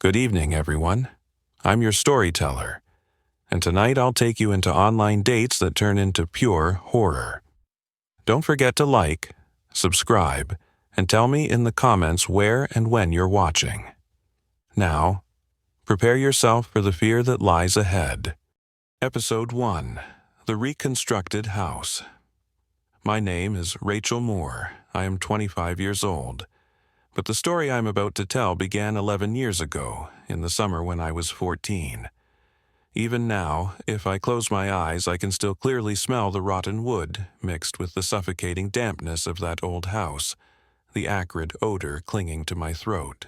Good evening, everyone. I'm your storyteller, and tonight I'll take you into online dates that turn into pure horror. Don't forget to like, subscribe, and tell me in the comments where and when you're watching. Now, prepare yourself for the fear that lies ahead. Episode 1: The Reconstructed House. My name is Rachel Moore. I am 25 years old. But the story I'm about to tell began 11 years ago, in the summer when I was 14. Even now, if I close my eyes, I can still clearly smell the rotten wood mixed with the suffocating dampness of that old house, the acrid odor clinging to my throat.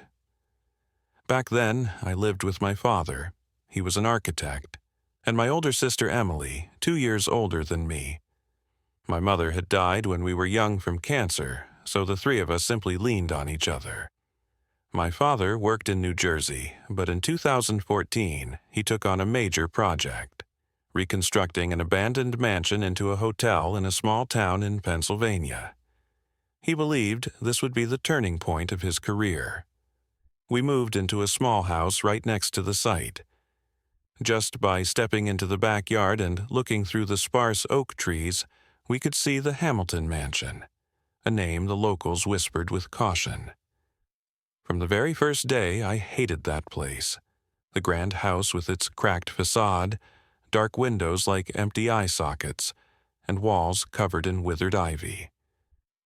Back then, I lived with my father. He was an architect, and my older sister Emily, 2 years older than me. My mother had died when we were young from cancer, so the three of us simply leaned on each other. My father worked in New Jersey, but in 2014, he took on a major project, reconstructing an abandoned mansion into a hotel in a small town in Pennsylvania. He believed this would be the turning point of his career. We moved into a small house right next to the site. Just by stepping into the backyard and looking through the sparse oak trees, we could see the Hamilton Mansion, a name the locals whispered with caution. From the very first day, I hated that place. The grand house with its cracked facade, dark windows like empty eye sockets, and walls covered in withered ivy.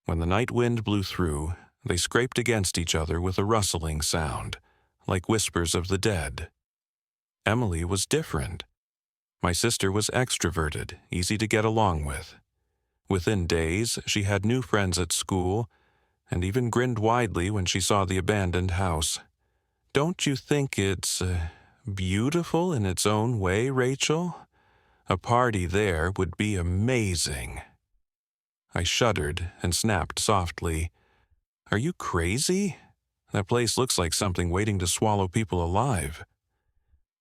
When the night wind blew through, they scraped against each other with a rustling sound, like whispers of the dead. Emily was different. My sister was extroverted, easy to get along with. Within days, she had new friends at school, and even grinned widely when she saw the abandoned house. Don't you think it's beautiful in its own way, Rachel? A party there would be amazing. I shuddered and snapped softly. Are you crazy? That place looks like something waiting to swallow people alive.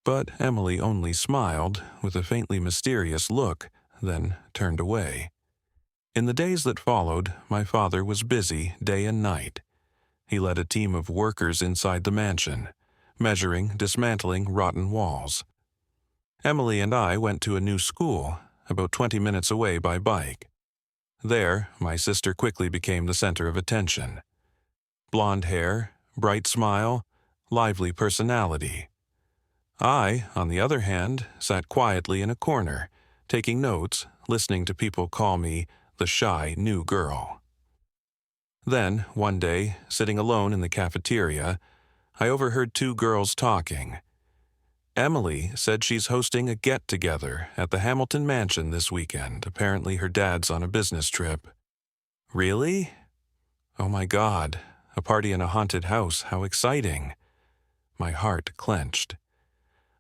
But Emily only smiled with a faintly mysterious look, then turned away. In the days that followed, my father was busy day and night. He led a team of workers inside the mansion, measuring, dismantling rotten walls. Emily and I went to a new school, about 20 minutes away by bike. There, my sister quickly became the center of attention. Blonde hair, bright smile, lively personality. I, on the other hand, sat quietly in a corner, taking notes, listening to people call me the shy new girl. Then, one day, sitting alone in the cafeteria, I overheard two girls talking. Emily said she's hosting a get-together at the Hamilton Mansion this weekend. Apparently her dad's on a business trip. Really? Oh my God, a party in a haunted house, how exciting. My heart clenched.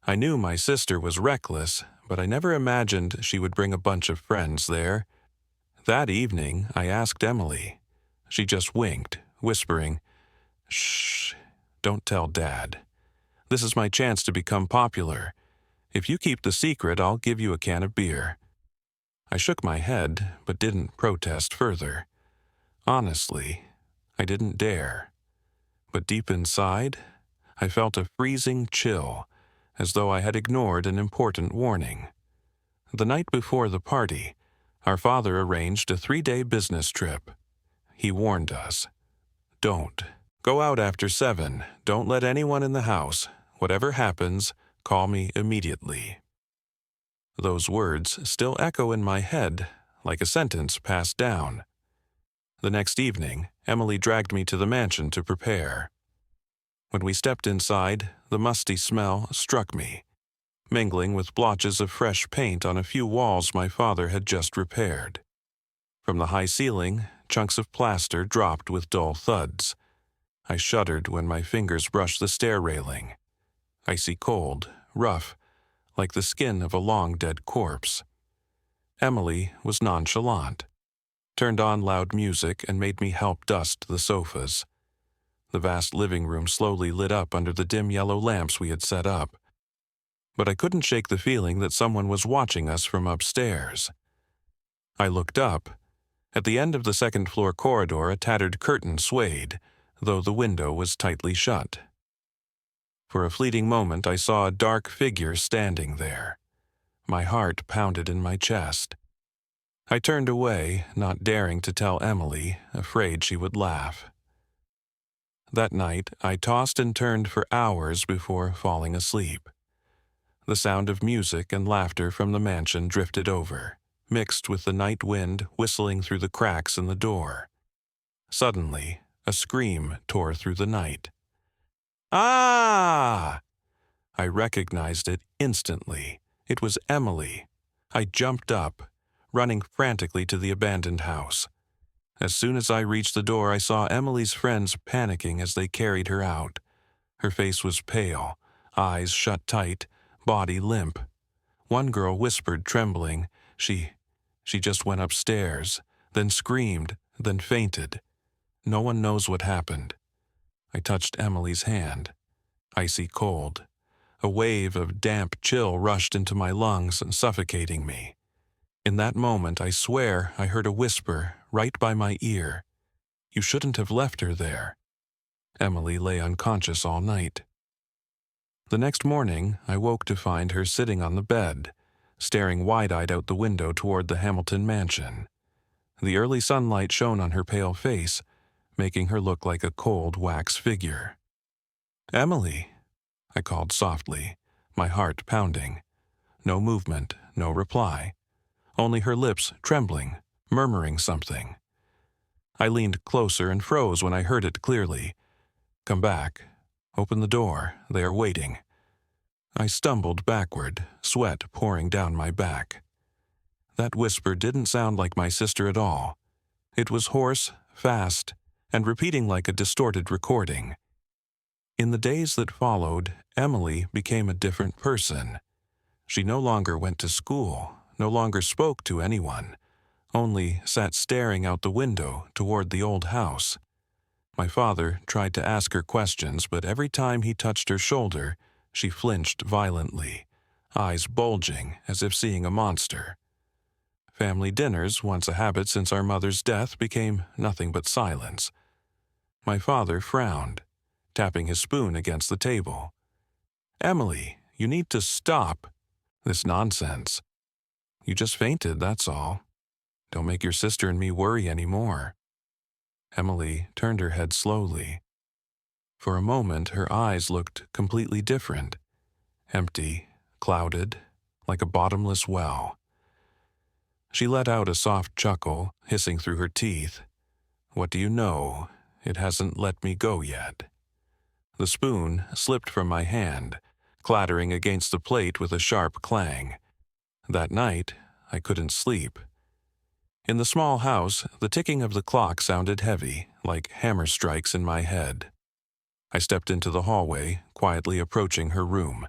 I knew my sister was reckless, but I never imagined she would bring a bunch of friends there. That evening, I asked Emily. She just winked, whispering, "Shh, don't tell Dad. This is my chance to become popular. If you keep the secret, I'll give you a can of beer." I shook my head, but didn't protest further. Honestly, I didn't dare. But deep inside, I felt a freezing chill, as though I had ignored an important warning. The night before the party, our father arranged a 3-day business trip. He warned us, "Don't. Go out after 7. Don't let anyone in the house. Whatever happens, call me immediately." Those words still echo in my head, like a sentence passed down. The next evening, Emily dragged me to the mansion to prepare. When we stepped inside, the musty smell struck me, mingling with blotches of fresh paint on a few walls my father had just repaired. From the high ceiling, chunks of plaster dropped with dull thuds. I shuddered when my fingers brushed the stair railing. Icy cold, rough, like the skin of a long-dead corpse. Emily was nonchalant, turned on loud music and made me help dust the sofas. The vast living room slowly lit up under the dim yellow lamps we had set up. But I couldn't shake the feeling that someone was watching us from upstairs. I looked up. At the end of the second-floor corridor, a tattered curtain swayed, though the window was tightly shut. For a fleeting moment, I saw a dark figure standing there. My heart pounded in my chest. I turned away, not daring to tell Emily, afraid she would laugh. That night, I tossed and turned for hours before falling asleep. The sound of music and laughter from the mansion drifted over, mixed with the night wind whistling through the cracks in the door. Suddenly, a scream tore through the night. Ah! I recognized it instantly. It was Emily. I jumped up, running frantically to the abandoned house. As soon as I reached the door, I saw Emily's friends panicking as they carried her out. Her face was pale, eyes shut tight, body limp. One girl whispered, trembling, She just went upstairs, then screamed, then fainted. No one knows what happened. I touched Emily's hand. Icy cold. A wave of damp chill rushed into my lungs, suffocating me. In that moment, I swear I heard a whisper right by my ear. You shouldn't have left her there. Emily lay unconscious all night. The next morning, I woke to find her sitting on the bed, staring wide-eyed out the window toward the Hamilton mansion. The early sunlight shone on her pale face, making her look like a cold wax figure. "Emily," I called softly, my heart pounding. No movement, no reply. Only her lips trembling, murmuring something. I leaned closer and froze when I heard it clearly. "Come back. Open the door. They are waiting." I stumbled backward, sweat pouring down my back. That whisper didn't sound like my sister at all. It was hoarse, fast, and repeating like a distorted recording. In the days that followed, Emily became a different person. She no longer went to school, no longer spoke to anyone, only sat staring out the window toward the old house. My father tried to ask her questions, but every time he touched her shoulder, she flinched violently, eyes bulging as if seeing a monster. Family dinners, once a habit since our mother's death, became nothing but silence. My father frowned, tapping his spoon against the table. "Emily, you need to stop this nonsense. You just fainted, that's all. Don't make your sister and me worry anymore." Emily turned her head slowly. For a moment, her eyes looked completely different. Empty, clouded, like a bottomless well. She let out a soft chuckle, hissing through her teeth. "What do you know? It hasn't let me go yet." The spoon slipped from my hand, clattering against the plate with a sharp clang. That night, I couldn't sleep. In the small house, the ticking of the clock sounded heavy, like hammer strikes in my head. I stepped into the hallway, quietly approaching her room.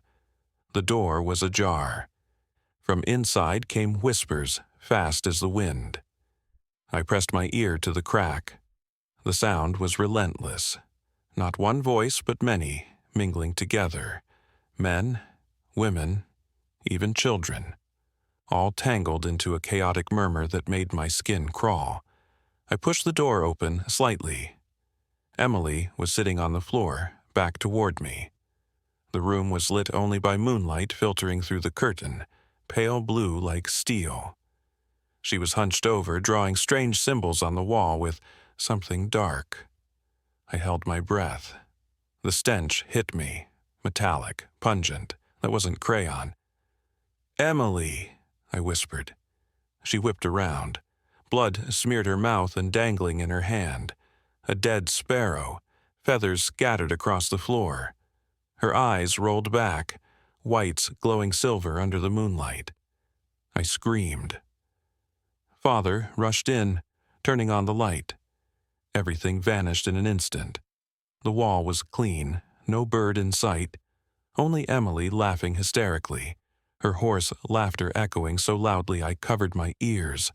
The door was ajar. From inside came whispers, fast as the wind. I pressed my ear to the crack. The sound was relentless. Not one voice, but many, mingling together. Men, women, even children. All tangled into a chaotic murmur that made my skin crawl. I pushed the door open slightly. Emily was sitting on the floor, back toward me. The room was lit only by moonlight filtering through the curtain, pale blue like steel. She was hunched over, drawing strange symbols on the wall with something dark. I held my breath. The stench hit me, metallic, pungent. That wasn't crayon. "Emily," I whispered. She whipped around. Blood smeared her mouth and dangling in her hand. A dead sparrow, feathers scattered across the floor. Her eyes rolled back, whites glowing silver under the moonlight. I screamed. Father rushed in, turning on the light. Everything vanished in an instant. The wall was clean, no bird in sight, only Emily laughing hysterically, her hoarse laughter echoing so loudly I covered my ears.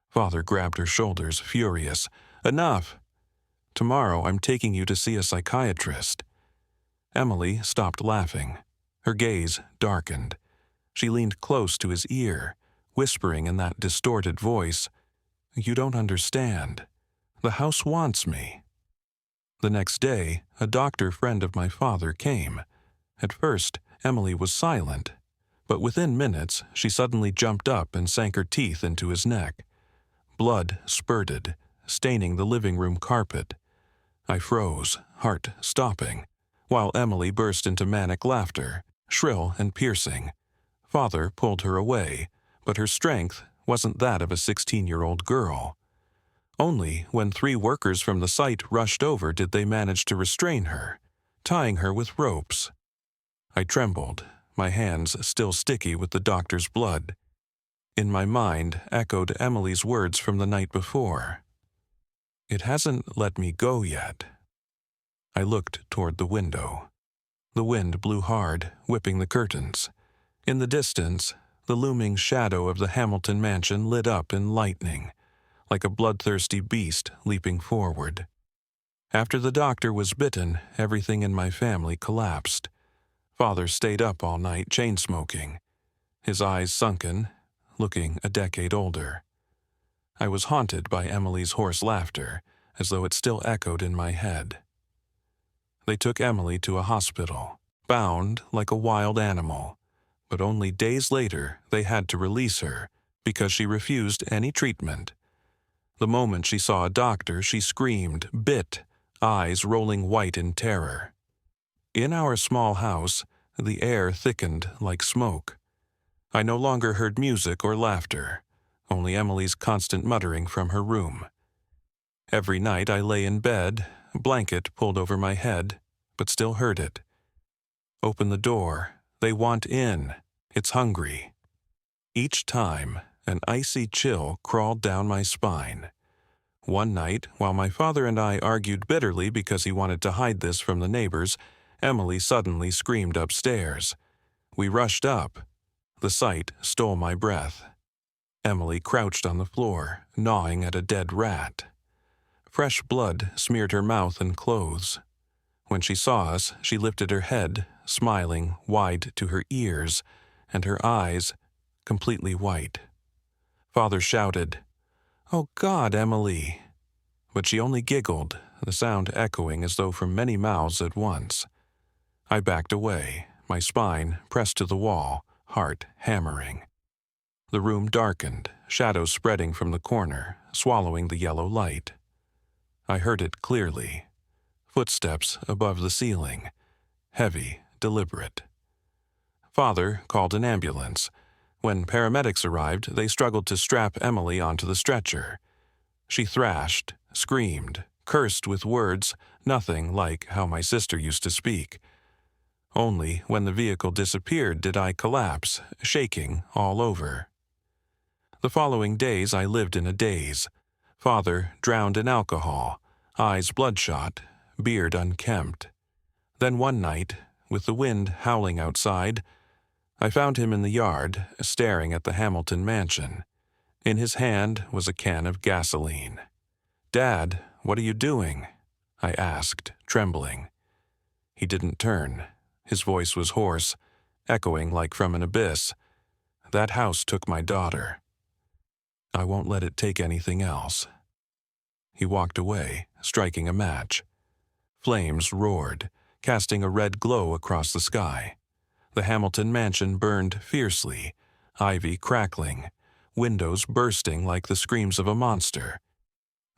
Father grabbed her shoulders, furious. "Enough! Tomorrow I'm taking you to see a psychiatrist." Emily stopped laughing. Her gaze darkened. She leaned close to his ear, whispering in that distorted voice, "You don't understand. The house wants me." The next day, a doctor friend of my father came. At first, Emily was silent, but within minutes she suddenly jumped up and sank her teeth into his neck. Blood spurted, staining the living room carpet. I froze, heart stopping, while Emily burst into manic laughter, shrill and piercing. Father pulled her away, but her strength wasn't that of a 16-year-old girl. Only when 3 workers from the site rushed over did they manage to restrain her, tying her with ropes. I trembled, my hands still sticky with the doctor's blood. In my mind echoed Emily's words from the night before. "It hasn't let me go yet." I looked toward the window. The wind blew hard, whipping the curtains. In the distance, the looming shadow of the Hamilton mansion lit up in lightning, like a bloodthirsty beast leaping forward. After the doctor was bitten, everything in my family collapsed. Father stayed up all night chain-smoking, his eyes sunken, looking a decade older. I was haunted by Emily's hoarse laughter, as though it still echoed in my head. They took Emily to a hospital, bound like a wild animal, but only days later they had to release her because she refused any treatment. The moment she saw a doctor, she screamed, bit, eyes rolling white in terror. In our small house, the air thickened like smoke. I no longer heard music or laughter, only Emily's constant muttering from her room. Every night I lay in bed, a blanket pulled over my head, but still heard it. Open the door. They want in. It's hungry. Each time, an icy chill crawled down my spine. One night, while my father and I argued bitterly because he wanted to hide this from the neighbors, Emily suddenly screamed upstairs. We rushed up. The sight stole my breath. Emily crouched on the floor, gnawing at a dead rat. Fresh blood smeared her mouth and clothes. When she saw us, she lifted her head, smiling wide to her ears, and her eyes completely white. Father shouted, "Oh God, Emily!" But she only giggled, the sound echoing as though from many mouths at once. I backed away, my spine pressed to the wall, heart hammering. The room darkened, shadows spreading from the corner, swallowing the yellow light. I heard it clearly. Footsteps above the ceiling, heavy, deliberate. Father called an ambulance. When paramedics arrived, they struggled to strap Emily onto the stretcher. She thrashed, screamed, cursed with words nothing like how my sister used to speak. Only when the vehicle disappeared did I collapse, shaking all over. The following days I lived in a daze. Father drowned in alcohol, eyes bloodshot, beard unkempt. Then one night, with the wind howling outside, I found him in the yard, staring at the Hamilton mansion. In his hand was a can of gasoline. "Dad, what are you doing?" I asked, trembling. He didn't turn. His voice was hoarse, echoing like from an abyss. "That house took my daughter. I won't let it take anything else." He walked away, striking a match. Flames roared, casting a red glow across the sky. The Hamilton mansion burned fiercely, ivy crackling, windows bursting like the screams of a monster.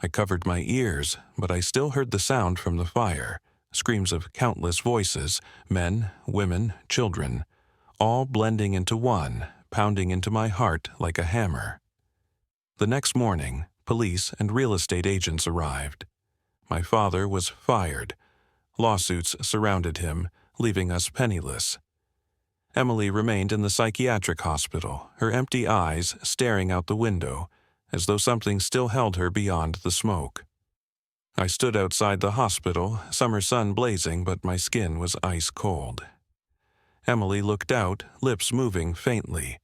I covered my ears, but I still heard the sound from the fire, screams of countless voices, men, women, children, all blending into one, pounding into my heart like a hammer. The next morning, police and real estate agents arrived. My father was fired. Lawsuits surrounded him, leaving us penniless. Emily remained in the psychiatric hospital, her empty eyes staring out the window, as though something still held her beyond the smoke. I stood outside the hospital, summer sun blazing, but my skin was ice cold. Emily looked out, lips moving faintly.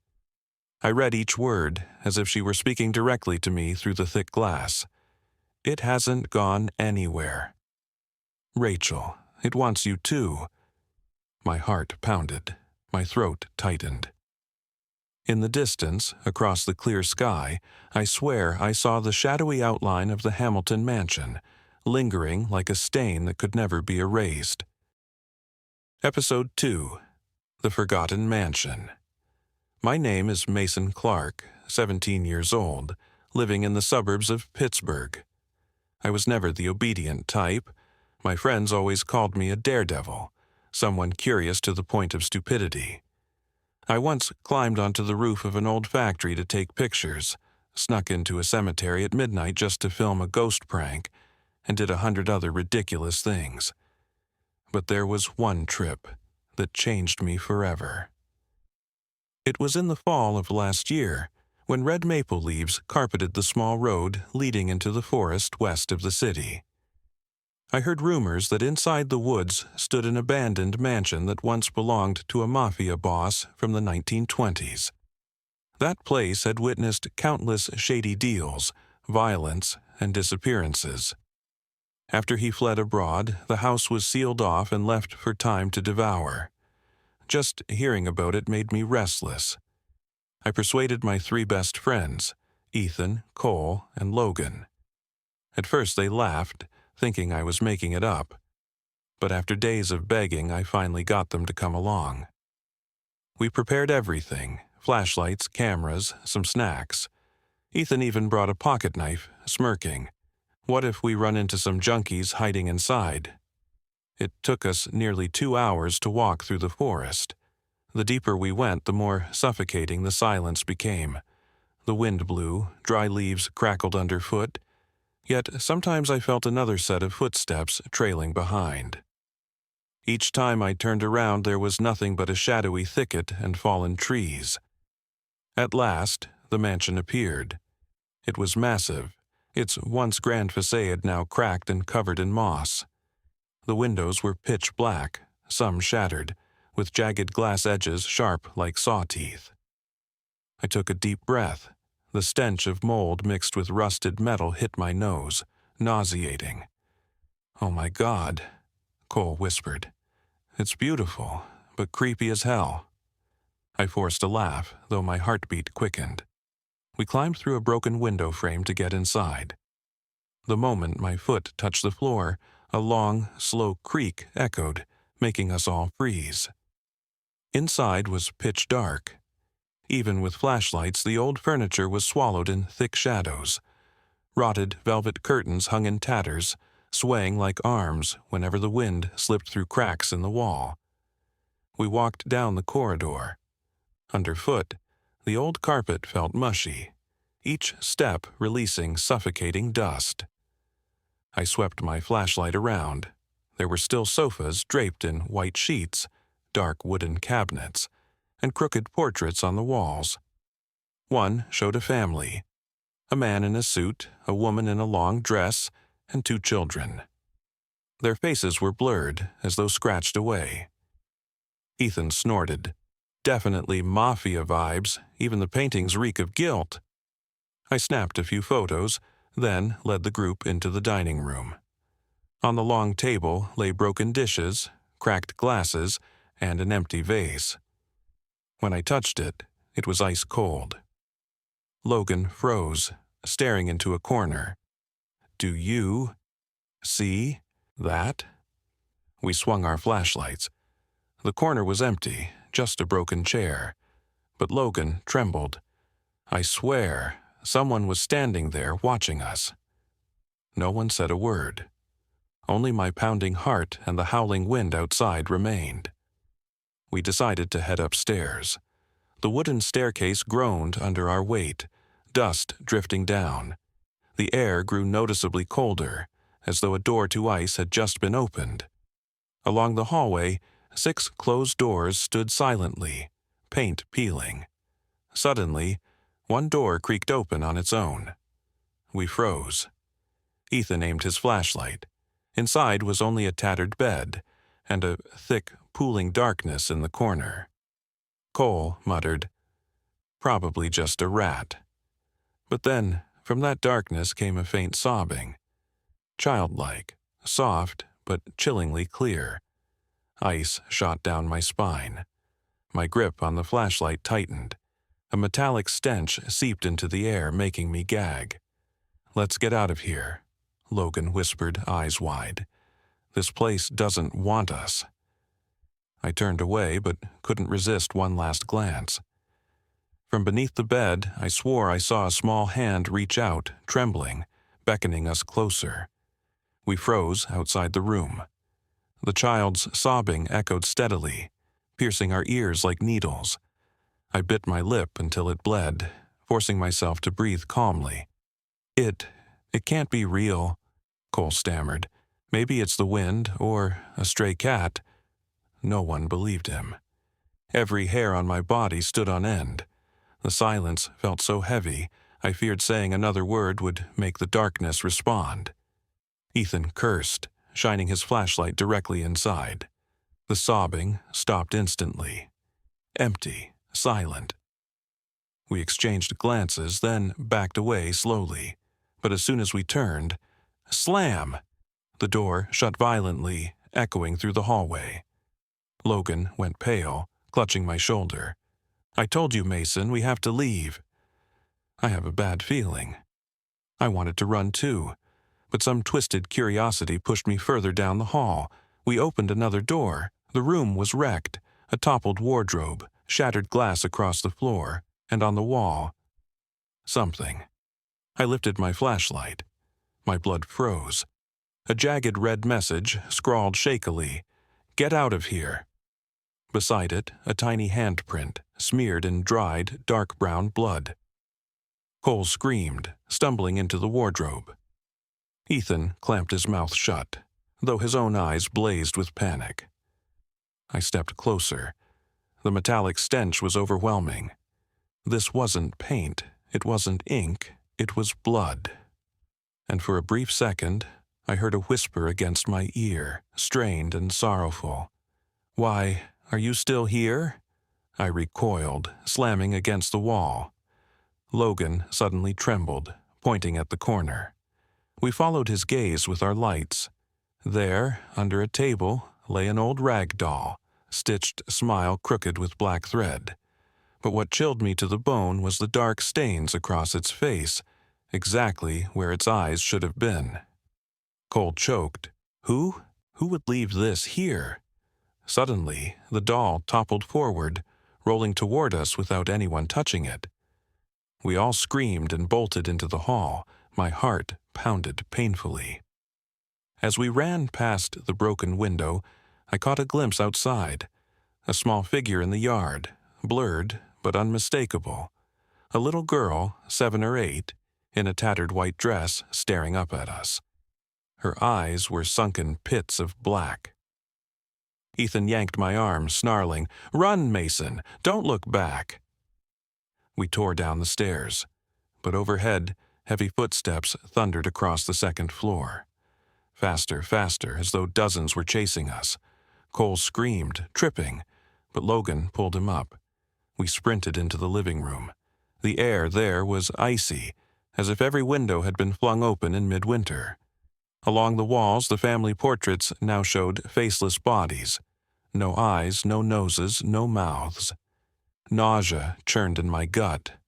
I read each word, as if she were speaking directly to me through the thick glass. "It hasn't gone anywhere. Rachel, it wants you too." My heart pounded. My throat tightened. In the distance, across the clear sky, I swear I saw the shadowy outline of the Hamilton mansion, lingering like a stain that could never be erased. Episode 2: The Forgotten Mansion. My name is Mason Clark, 17 years old, living in the suburbs of Pittsburgh. I was never the obedient type. My friends always called me a daredevil, someone curious to the point of stupidity. I once climbed onto the roof of an old factory to take pictures, snuck into a cemetery at midnight just to film a ghost prank, and did 100 other ridiculous things. But there was one trip that changed me forever. It was in the fall of last year, when red maple leaves carpeted the small road leading into the forest west of the city. I heard rumors that inside the woods stood an abandoned mansion that once belonged to a mafia boss from the 1920s. That place had witnessed countless shady deals, violence, and disappearances. After he fled abroad, the house was sealed off and left for time to devour. Just hearing about it made me restless. I persuaded my 3 best friends, Ethan, Cole, and Logan. At first they laughed, thinking I was making it up. But after days of begging, I finally got them to come along. We prepared everything: flashlights, cameras, some snacks. Ethan even brought a pocket knife, smirking. What if we run into some junkies hiding inside? It took us nearly 2 hours to walk through the forest. The deeper we went, the more suffocating the silence became. The wind blew, dry leaves crackled underfoot, yet sometimes I felt another set of footsteps trailing behind. Each time I turned around, there was nothing but a shadowy thicket and fallen trees. At last, the mansion appeared. It was massive, its once grand facade now cracked and covered in moss. The windows were pitch black, some shattered, with jagged glass edges sharp like saw teeth. I took a deep breath. The stench of mold mixed with rusted metal hit my nose, nauseating. "Oh my God," Cole whispered. "It's beautiful, but creepy as hell." I forced a laugh, though my heartbeat quickened. We climbed through a broken window frame to get inside. The moment my foot touched the floor, a long, slow creak echoed, making us all freeze. Inside was pitch dark. Even with flashlights, the old furniture was swallowed in thick shadows. Rotted velvet curtains hung in tatters, swaying like arms whenever the wind slipped through cracks in the wall. We walked down the corridor. Underfoot, the old carpet felt mushy, each step releasing suffocating dust. I swept my flashlight around. There were still sofas draped in white sheets, dark wooden cabinets, and crooked portraits on the walls. One showed a family: a man in a suit, a woman in a long dress, and 2 children. Their faces were blurred, as though scratched away. Ethan snorted. "Definitely mafia vibes, even the paintings reek of guilt." I snapped a few photos, then led the group into the dining room. On the long table lay broken dishes, cracked glasses, and an empty vase. When I touched it, it was ice cold. Logan froze, staring into a corner. "Do you see that?" We swung our flashlights. The corner was empty, just a broken chair. But Logan trembled. "I swear, someone was standing there watching us." No one said a word. Only my pounding heart and the howling wind outside remained. We decided to head upstairs. The wooden staircase groaned under our weight, dust drifting down. The air grew noticeably colder, as though a door to ice had just been opened. Along the hallway, 6 closed doors stood silently, paint peeling. Suddenly, one door creaked open on its own. We froze. Ethan aimed his flashlight. Inside was only a tattered bed, and a thick, pooling darkness in the corner. Cole muttered, "Probably just a rat." But then, from that darkness came a faint sobbing. Childlike, soft, but chillingly clear. Ice shot down my spine. My grip on the flashlight tightened. A metallic stench seeped into the air, making me gag. "Let's get out of here," Logan whispered, eyes wide. "This place doesn't want us." I turned away, but couldn't resist one last glance. From beneath the bed, I swore I saw a small hand reach out, trembling, beckoning us closer. We froze outside the room. The child's sobbing echoed steadily, piercing our ears like needles. I bit my lip until it bled, forcing myself to breathe calmly. It can't be real," Cole stammered. "Maybe it's the wind, or a stray cat." No one believed him. Every hair on my body stood on end. The silence felt so heavy, I feared saying another word would make the darkness respond. Ethan cursed, shining his flashlight directly inside. The sobbing stopped instantly. Empty, silent. We exchanged glances, then backed away slowly. But as soon as we turned, slam! The door shut violently, echoing through the hallway. Logan went pale, clutching my shoulder. "I told you, Mason, we have to leave." I have a bad feeling. I wanted to run too, but some twisted curiosity pushed me further down the hall. We opened another door. The room was wrecked, a toppled wardrobe, shattered glass across the floor, and on the wall, something. I lifted my flashlight. My blood froze. A jagged red message, scrawled shakily, "Get out of here." Beside it, a tiny handprint, smeared in dried, dark brown blood. Cole screamed, stumbling into the wardrobe. Ethan clamped his mouth shut, though his own eyes blazed with panic. I stepped closer. The metallic stench was overwhelming. This wasn't paint, it wasn't ink, it was blood. And for a brief second, I heard a whisper against my ear, strained and sorrowful. "Why, are you still here?" I recoiled, slamming against the wall. Logan suddenly trembled, pointing at the corner. We followed his gaze with our lights. There, under a table, lay an old rag doll, stitched smile crooked with black thread. But what chilled me to the bone was the dark stains across its face, exactly where its eyes should have been. Cole choked. Who would leave this here? Suddenly, the doll toppled forward, rolling toward us without anyone touching it. We all screamed and bolted into the hall. My heart pounded painfully. As we ran past the broken window, I caught a glimpse outside. A small figure in the yard, blurred but unmistakable. A little girl, 7 or 8, in a tattered white dress, staring up at us. Her eyes were sunken pits of black. Ethan yanked my arm, snarling, "Run, Mason! Don't look back!" We tore down the stairs, but overhead, heavy footsteps thundered across the second floor. Faster, faster, as though dozens were chasing us. Cole screamed, tripping, but Logan pulled him up. We sprinted into the living room. The air there was icy, as if every window had been flung open in midwinter. Along the walls, the family portraits now showed faceless bodies. No eyes, no noses, no mouths. Nausea churned in my gut.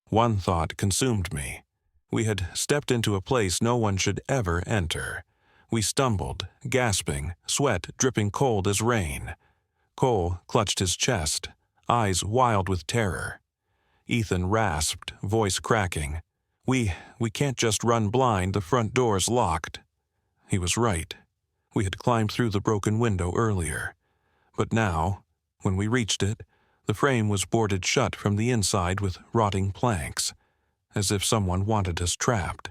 One thought consumed me. We had stepped into a place no one should ever enter. We stumbled, gasping, sweat dripping cold as rain. Cole clutched his chest, eyes wild with terror. Ethan rasped, voice cracking, We can't just run blind, the front door's locked." He was right. We had climbed through the broken window earlier. But now, when we reached it, the frame was boarded shut from the inside with rotting planks, as if someone wanted us trapped.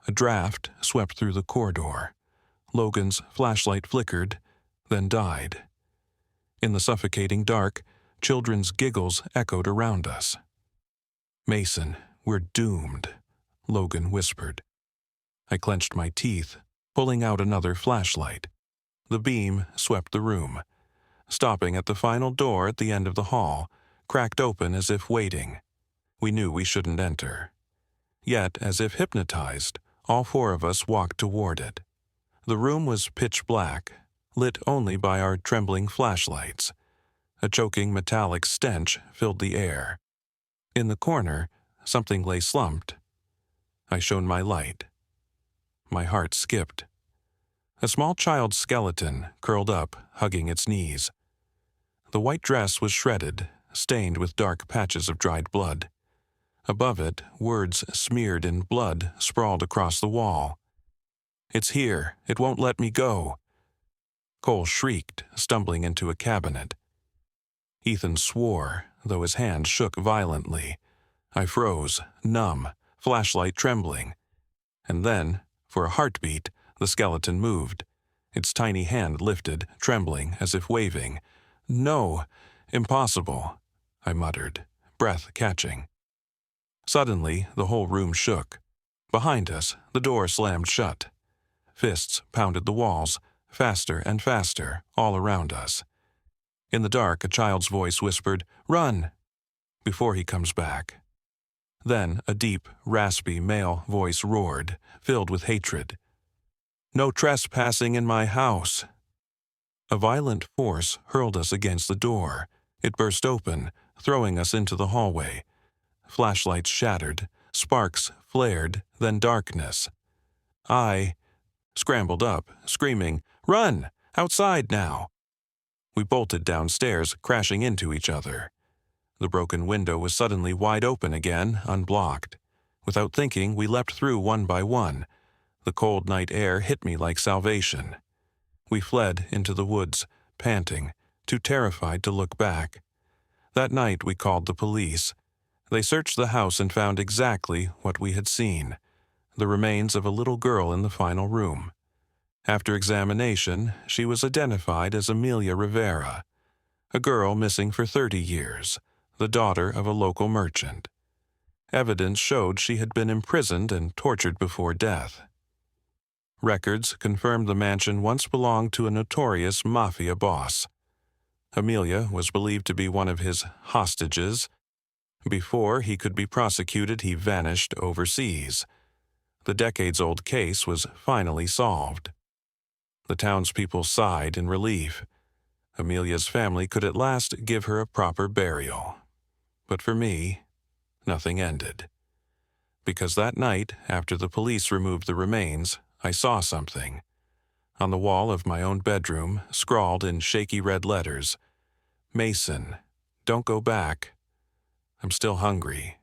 A draft swept through the corridor. Logan's flashlight flickered, then died. In the suffocating dark, children's giggles echoed around us. "Mason, we're doomed," Logan whispered. I clenched my teeth, pulling out another flashlight. The beam swept the room, stopping at the final door at the end of the hall, cracked open as if waiting. We knew we shouldn't enter. Yet, as if hypnotized, all 4 of us walked toward it. The room was pitch black, lit only by our trembling flashlights. A choking metallic stench filled the air. In the corner, something lay slumped. I shone my light. My heart skipped. A small child's skeleton curled up, hugging its knees. The white dress was shredded, stained with dark patches of dried blood. Above it, words smeared in blood sprawled across the wall. "It's here. It won't let me go." Cole shrieked, stumbling into a cabinet. Ethan swore, though his hand shook violently. I froze, numb, flashlight trembling. And then, for a heartbeat, the skeleton moved. Its tiny hand lifted, trembling, as if waving. "No, impossible," I muttered, breath catching. Suddenly, the whole room shook. Behind us, the door slammed shut. Fists pounded the walls, faster and faster, all around us. In the dark, a child's voice whispered, "Run!" before he comes back. Then a deep, raspy male voice roared, filled with hatred. "No trespassing in my house!" A violent force hurled us against the door. It burst open, throwing us into the hallway. Flashlights shattered, sparks flared, then darkness. I scrambled up, screaming, "Run! Outside now!" We bolted downstairs, crashing into each other. The broken window was suddenly wide open again, unblocked. Without thinking, we leapt through one by one. The cold night air hit me like salvation. We fled into the woods, panting, too terrified to look back. That night we called the police. They searched the house and found exactly what we had seen: the remains of a little girl in the final room. After examination, she was identified as Amelia Rivera, a girl missing for 30 years, the daughter of a local merchant. Evidence showed she had been imprisoned and tortured before death. Records confirmed the mansion once belonged to a notorious mafia boss. Amelia was believed to be one of his hostages. Before he could be prosecuted, he vanished overseas. The decades-old case was finally solved. The townspeople sighed in relief. Amelia's family could at last give her a proper burial. But for me, nothing ended. Because that night, after the police removed the remains, I saw something. On the wall of my own bedroom, scrawled in shaky red letters, "Mason, don't go back. I'm still hungry."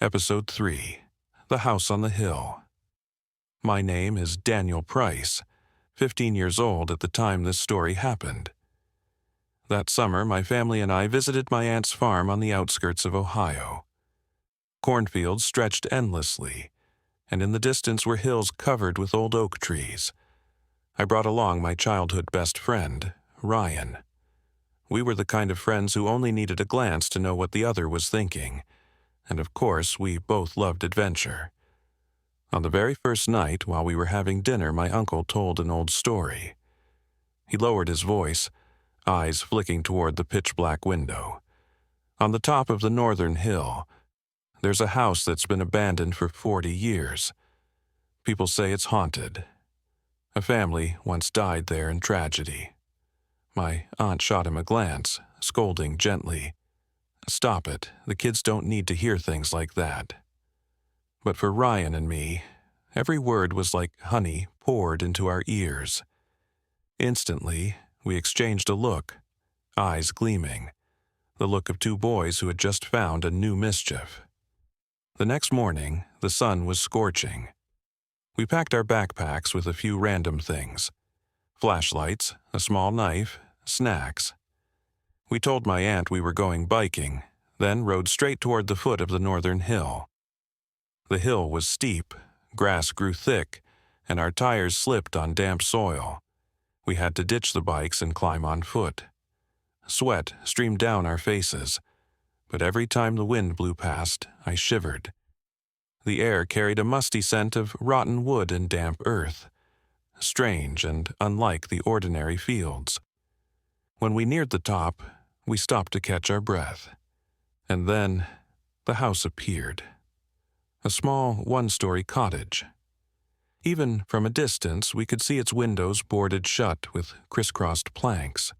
Episode 3. The House on the Hill. My name is Daniel Price, 15 years old at the time this story happened. That summer, my family and I visited my aunt's farm on the outskirts of Ohio. Cornfields stretched endlessly, and in the distance were hills covered with old oak trees. I brought along my childhood best friend, Ryan. We were the kind of friends who only needed a glance to know what the other was thinking, and of course, we both loved adventure. On the very first night, while we were having dinner, my uncle told an old story. He lowered his voice, eyes flicking toward the pitch-black window. On the top of the northern hill, there's a house that's been abandoned for 40 years. People say it's haunted. A family once died there in tragedy. My aunt shot him a glance, scolding gently. "Stop it, the kids don't need to hear things like that." But for Ryan and me, every word was like honey poured into our ears. Instantly, we exchanged a look, eyes gleaming, the look of two boys who had just found a new mischief. The next morning, the sun was scorching. We packed our backpacks with a few random things: flashlights, a small knife, snacks. We told my aunt we were going biking, then rode straight toward the foot of the northern hill. The hill was steep, grass grew thick, and our tires slipped on damp soil. We had to ditch the bikes and climb on foot. Sweat streamed down our faces, but every time the wind blew past, I shivered. The air carried a musty scent of rotten wood and damp earth, strange and unlike the ordinary fields. When we neared the top, we stopped to catch our breath. And then the house appeared. A small one-story cottage. Even from a distance, we could see its windows boarded shut with crisscrossed planks.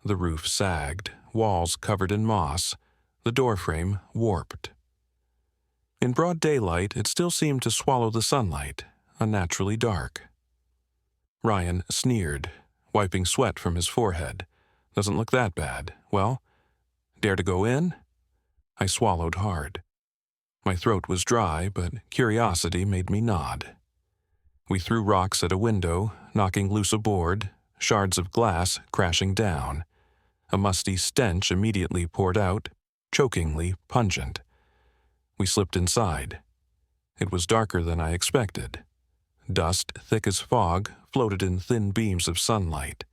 The roof sagged, walls covered in moss, the doorframe warped. In broad daylight, it still seemed to swallow the sunlight, unnaturally dark. Ryan sneered, wiping sweat from his forehead. Doesn't look that bad. Well, dare to go in? I swallowed hard. My throat was dry, but curiosity made me nod. We threw rocks at a window, knocking loose a board, shards of glass crashing down. A musty stench immediately poured out, chokingly pungent. We slipped inside. It was darker than I expected. Dust, thick as fog, floated in thin beams of sunlight.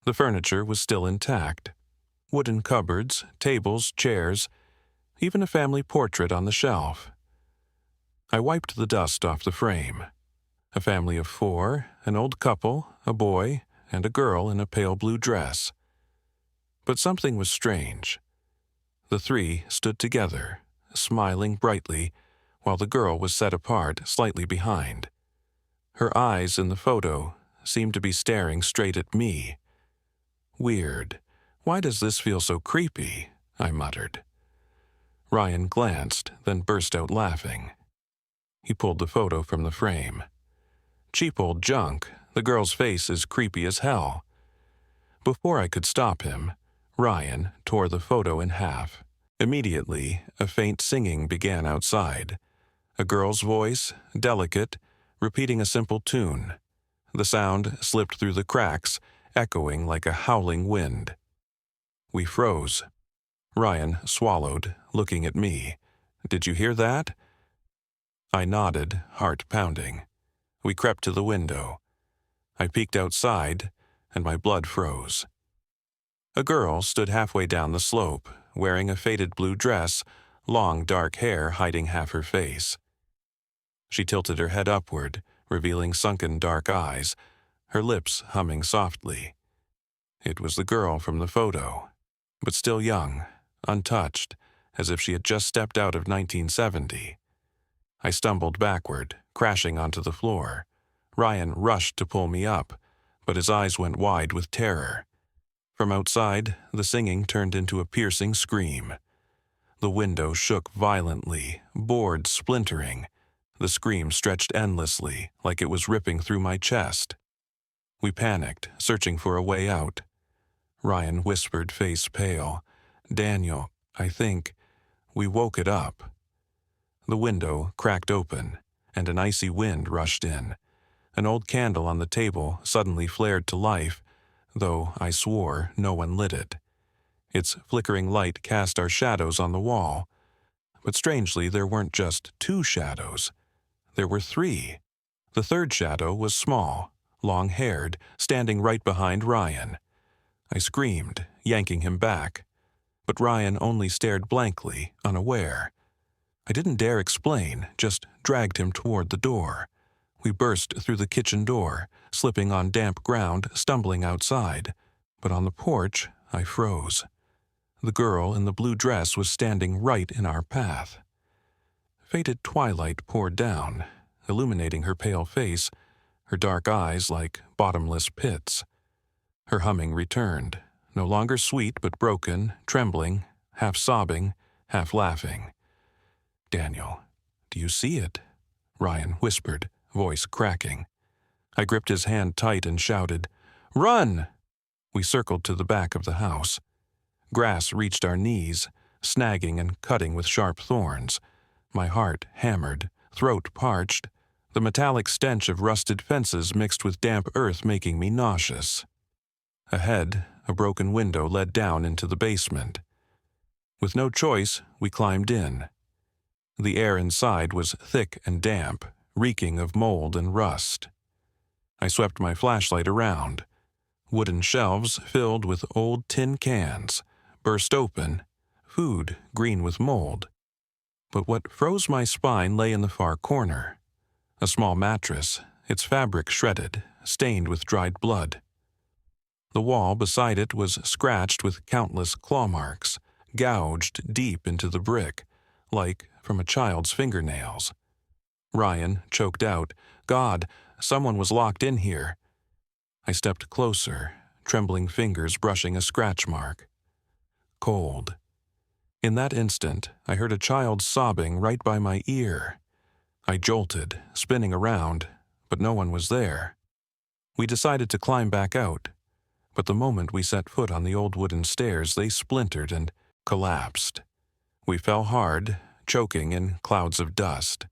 The furniture was still intact. Wooden cupboards, tables, chairs, even a family portrait on the shelf. I wiped the dust off the frame. A family of 4, an old couple, a boy, and a girl in a pale blue dress. But something was strange. The 3 stood together, smiling brightly, while the girl was set apart, slightly behind. Her eyes in the photo seemed to be staring straight at me. Weird. Why does this feel so creepy? I muttered. Ryan glanced, then burst out laughing. He pulled the photo from the frame. Cheap old junk. The girl's face is creepy as hell. Before I could stop him, Ryan tore the photo in half. Immediately, a faint singing began outside. A girl's voice, delicate, repeating a simple tune. The sound slipped through the cracks, echoing like a howling wind. We froze. Ryan swallowed, looking at me. Did you hear that? I nodded, heart pounding. We crept to the window. I peeked outside, and my blood froze. A girl stood halfway down the slope, wearing a faded blue dress, long dark hair hiding half her face. She tilted her head upward, revealing sunken dark eyes, her lips humming softly. It was the girl from the photo, but still young, untouched, as if she had just stepped out of 1970. I stumbled backward, crashing onto the floor. Ryan rushed to pull me up, but his eyes went wide with terror. From outside, the singing turned into a piercing scream. The window shook violently, boards splintering. The scream stretched endlessly, like it was ripping through my chest. We panicked, searching for a way out. Ryan whispered, face pale, "Daniel, I think." We woke it up. The window cracked open, and an icy wind rushed in. An old candle on the table suddenly flared to life, though I swore no one lit it. Its flickering light cast our shadows on the wall. But strangely, there weren't just 2 shadows. There were 3. The third shadow was small, long-haired, standing right behind Ryan. I screamed, yanking him back. But Ryan only stared blankly, unaware. I didn't dare explain, just dragged him toward the door. We burst through the kitchen door, slipping on damp ground, stumbling outside. But on the porch, I froze. The girl in the blue dress was standing right in our path. Faded twilight poured down, illuminating her pale face, her dark eyes like bottomless pits. Her humming returned, no longer sweet but broken, trembling, half sobbing, half laughing. "Daniel, do you see it?" Ryan whispered, voice cracking. I gripped his hand tight and shouted, "Run!" We circled to the back of the house. Grass reached our knees, snagging and cutting with sharp thorns. My heart hammered, throat parched, the metallic stench of rusted fences mixed with damp earth making me nauseous. Ahead, a broken window led down into the basement. With no choice, we climbed in. The air inside was thick and damp, reeking of mold and rust. I swept my flashlight around. Wooden shelves filled with old tin cans, burst open, food green with mold. But what froze my spine lay in the far corner. A small mattress, its fabric shredded, stained with dried blood. The wall beside it was scratched with countless claw marks, gouged deep into the brick, like from a child's fingernails. Ryan choked out, "God, someone was locked in here." I stepped closer, trembling fingers brushing a scratch mark. Cold. In that instant, I heard a child sobbing right by my ear. I jolted, spinning around, but no one was there. We decided to climb back out, but the moment we set foot on the old wooden stairs, they splintered and collapsed. We fell hard, choking in clouds of dust.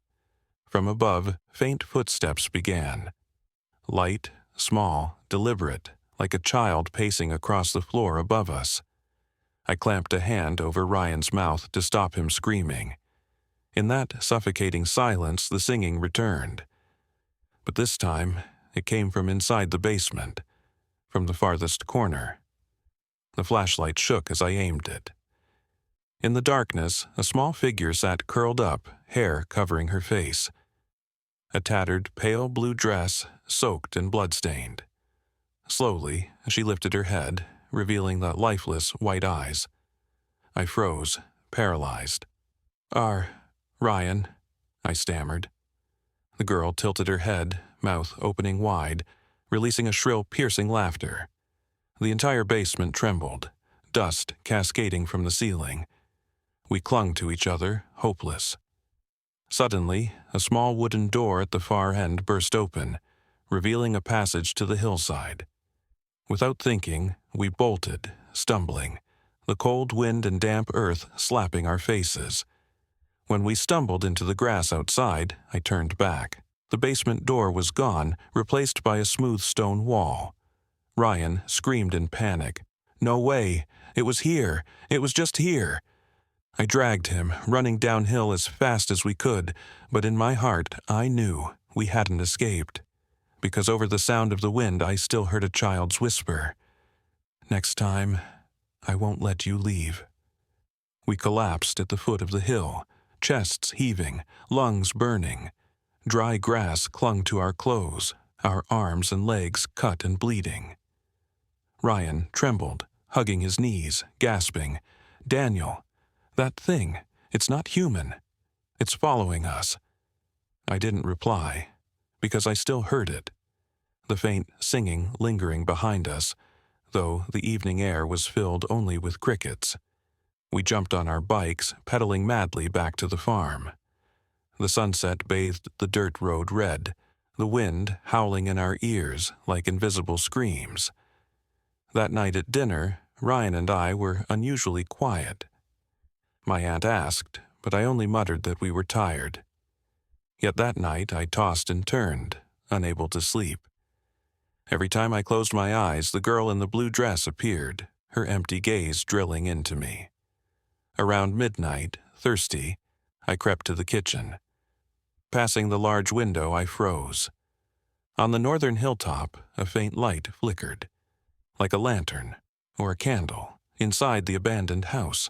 From above, faint footsteps began. Light, small, deliberate, like a child pacing across the floor above us. I clamped a hand over Ryan's mouth to stop him screaming. In that suffocating silence, the singing returned. But this time, it came from inside the basement, from the farthest corner. The flashlight shook as I aimed it. In the darkness, a small figure sat curled up, hair covering her face. A tattered, pale blue dress, soaked and blood-stained. Slowly, she lifted her head, revealing the lifeless white eyes. I froze, paralyzed. Ryan," I stammered. The girl tilted her head, mouth opening wide, releasing a shrill, piercing laughter. The entire basement trembled, dust cascading from the ceiling. We clung to each other, hopeless. Suddenly, a small wooden door at the far end burst open, revealing a passage to the hillside. Without thinking, we bolted, stumbling, the cold wind and damp earth slapping our faces. When we stumbled into the grass outside, I turned back. The basement door was gone, replaced by a smooth stone wall. Ryan screamed in panic. "No way! It was here! It was just here!" I dragged him, running downhill as fast as we could, but in my heart I knew we hadn't escaped, because over the sound of the wind I still heard a child's whisper. "Next time, I won't let you leave." We collapsed at the foot of the hill, chests heaving, lungs burning. Dry grass clung to our clothes, our arms and legs cut and bleeding. Ryan trembled, hugging his knees, gasping, "Daniel, that thing, it's not human. It's following us." I didn't reply, because I still heard it. The faint singing lingering behind us, though the evening air was filled only with crickets. We jumped on our bikes, pedaling madly back to the farm. The sunset bathed the dirt road red, the wind howling in our ears like invisible screams. That night at dinner, Ryan and I were unusually quiet. My aunt asked, but I only muttered that we were tired. Yet that night I tossed and turned, unable to sleep. Every time I closed my eyes, the girl in the blue dress appeared, her empty gaze drilling into me. Around midnight, thirsty, I crept to the kitchen. Passing the large window, I froze. On the northern hilltop, a faint light flickered, like a lantern or a candle, inside the abandoned house.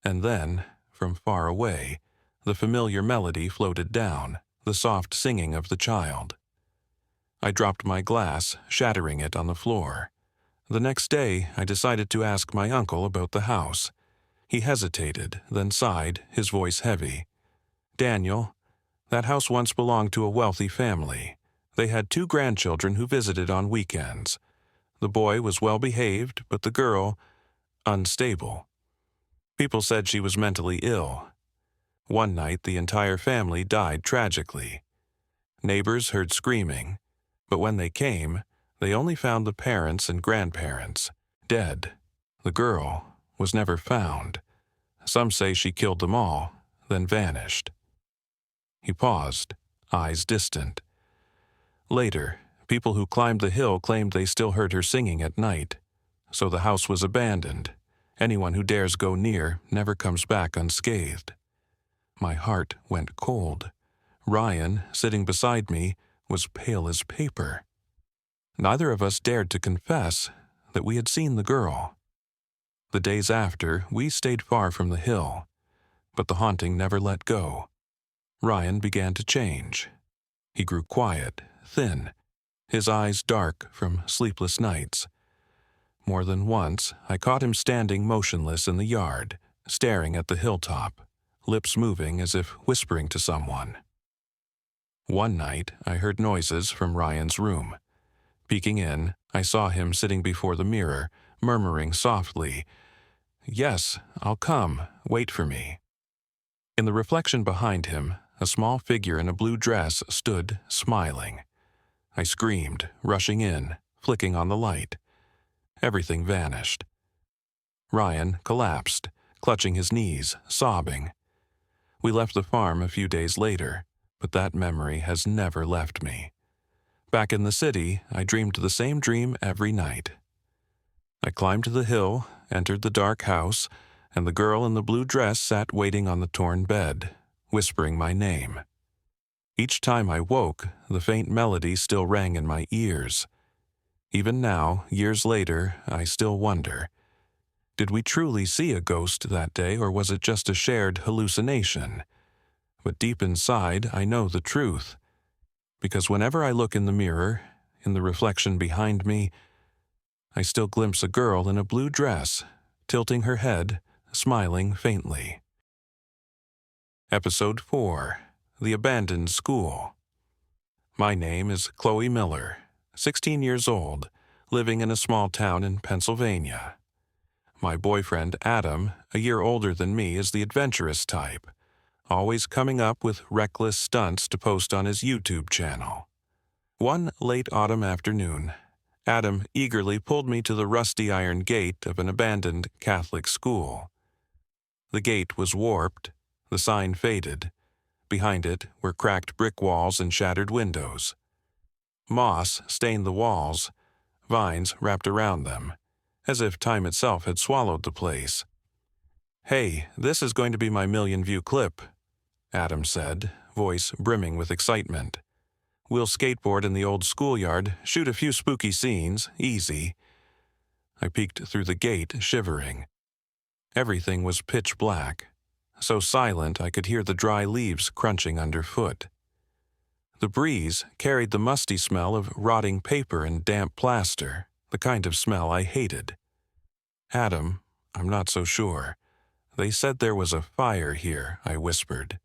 And then, from far away, the familiar melody floated down, the soft singing of the child. I dropped my glass, shattering it on the floor. The next day, I decided to ask my uncle about the house. He hesitated, then sighed, his voice heavy. "Daniel, that house once belonged to a wealthy family. They had 2 grandchildren who visited on weekends. The boy was well behaved, but the girl, unstable. People said she was mentally ill. One night, the entire family died tragically. Neighbors heard screaming, but when they came, they only found the parents and grandparents, dead. The girl was never found. Some say she killed them all, then vanished." He paused, eyes distant. Later, people who climbed the hill claimed they still heard her singing at night, so the house was abandoned. Anyone who dares go near never comes back unscathed. My heart went cold. Ryan, sitting beside me, was pale as paper. Neither of us dared to confess that we had seen the girl. The days after, we stayed far from the hill, but the haunting never let go. Ryan began to change. He grew quiet, thin, his eyes dark from sleepless nights. More than once, I caught him standing motionless in the yard, staring at the hilltop, lips moving as if whispering to someone. One night, I heard noises from Ryan's room. Peeking in, I saw him sitting before the mirror, murmuring softly, "Yes, I'll come. Wait for me." In the reflection behind him, a small figure in a blue dress stood, smiling. I screamed, rushing in, flicking on the light. Everything vanished. Ryan collapsed, clutching his knees, sobbing. We left the farm a few days later, but that memory has never left me. Back in the city, I dreamed the same dream every night. I climbed the hill, entered the dark house, and the girl in the blue dress sat waiting on the torn bed, whispering my name. Each time I woke, the faint melody still rang in my ears. Even now, years later, I still wonder, did we truly see a ghost that day, or was it just a shared hallucination? But deep inside, I know the truth. Because whenever I look in the mirror, in the reflection behind me, I still glimpse a girl in a blue dress, tilting her head, smiling faintly. Episode 4. The Abandoned School. My name is Chloe Miller, 16 years old, living in a small town in Pennsylvania. My boyfriend, Adam, a year older than me, is the adventurous type, always coming up with reckless stunts to post on his YouTube channel. One late autumn afternoon, Adam eagerly pulled me to the rusty iron gate of an abandoned Catholic school. The gate was warped, the sign faded. Behind it were cracked brick walls and shattered windows. Moss stained the walls, vines wrapped around them, as if time itself had swallowed the place. "Hey, this is going to be my million-view clip," Adam said, voice brimming with excitement. "We'll skateboard in the old schoolyard, shoot a few spooky scenes, easy." I peeked through the gate, shivering. Everything was pitch black, so silent I could hear the dry leaves crunching underfoot. The breeze carried the musty smell of rotting paper and damp plaster, the kind of smell I hated. "Adam, I'm not so sure. They said there was a fire here," I whispered.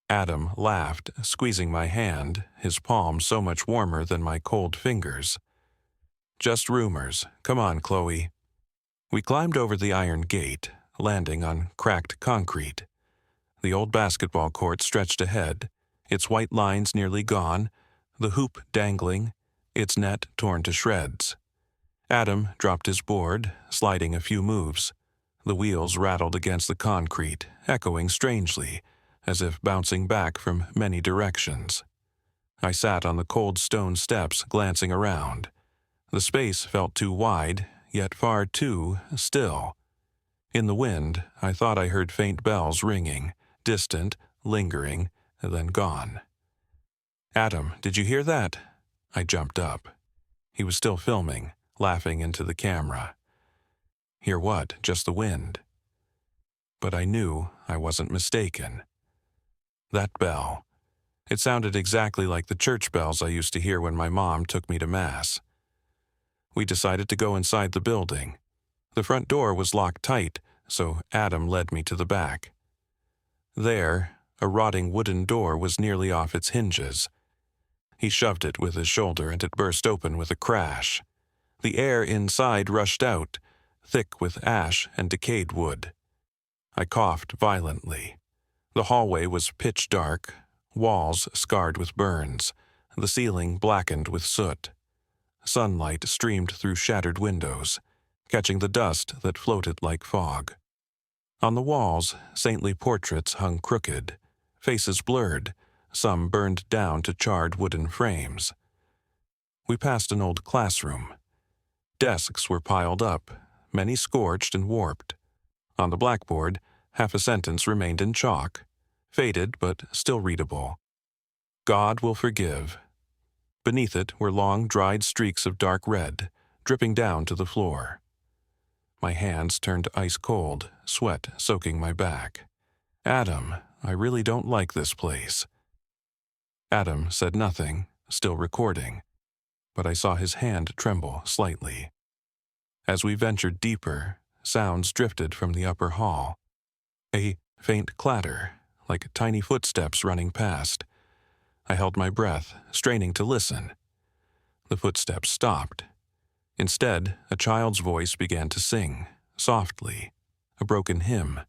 Adam laughed, squeezing my hand, his palm so much warmer than my cold fingers. "Just rumors. Come on, Chloe." We climbed over the iron gate, landing on cracked concrete. The old basketball court stretched ahead, its white lines nearly gone, the hoop dangling, its net torn to shreds. Adam dropped his board, sliding a few moves. The wheels rattled against the concrete, echoing strangely, as if bouncing back from many directions. I sat on the cold stone steps, glancing around. The space felt too wide, yet far too still. In the wind, I thought I heard faint bells ringing, distant, lingering, then gone. "Adam, did you hear that?" I jumped up. He was still filming, laughing into the camera. "Hear what? Just the wind." But I knew I wasn't mistaken. That bell. It sounded exactly like the church bells I used to hear when my mom took me to Mass. We decided to go inside the building. The front door was locked tight, so Adam led me to the back. There, a rotting wooden door was nearly off its hinges. He shoved it with his shoulder and it burst open with a crash. The air inside rushed out, thick with ash and decayed wood. I coughed violently. The hallway was pitch dark, walls scarred with burns, the ceiling blackened with soot. Sunlight streamed through shattered windows, catching the dust that floated like fog. On the walls, saintly portraits hung crooked, faces blurred, some burned down to charred wooden frames. We passed an old classroom. Desks were piled up, many scorched and warped. On the blackboard, half a sentence remained in chalk, faded but still readable. "God will forgive." Beneath it were long, dried streaks of dark red, dripping down to the floor. My hands turned ice cold, sweat soaking my back. "Adam, I really don't like this place." Adam said nothing, still recording, but I saw his hand tremble slightly. As we ventured deeper, sounds drifted from the upper hall. A faint clatter, like tiny footsteps running past. I held my breath, straining to listen. The footsteps stopped. Instead, a child's voice began to sing, softly, a broken hymn.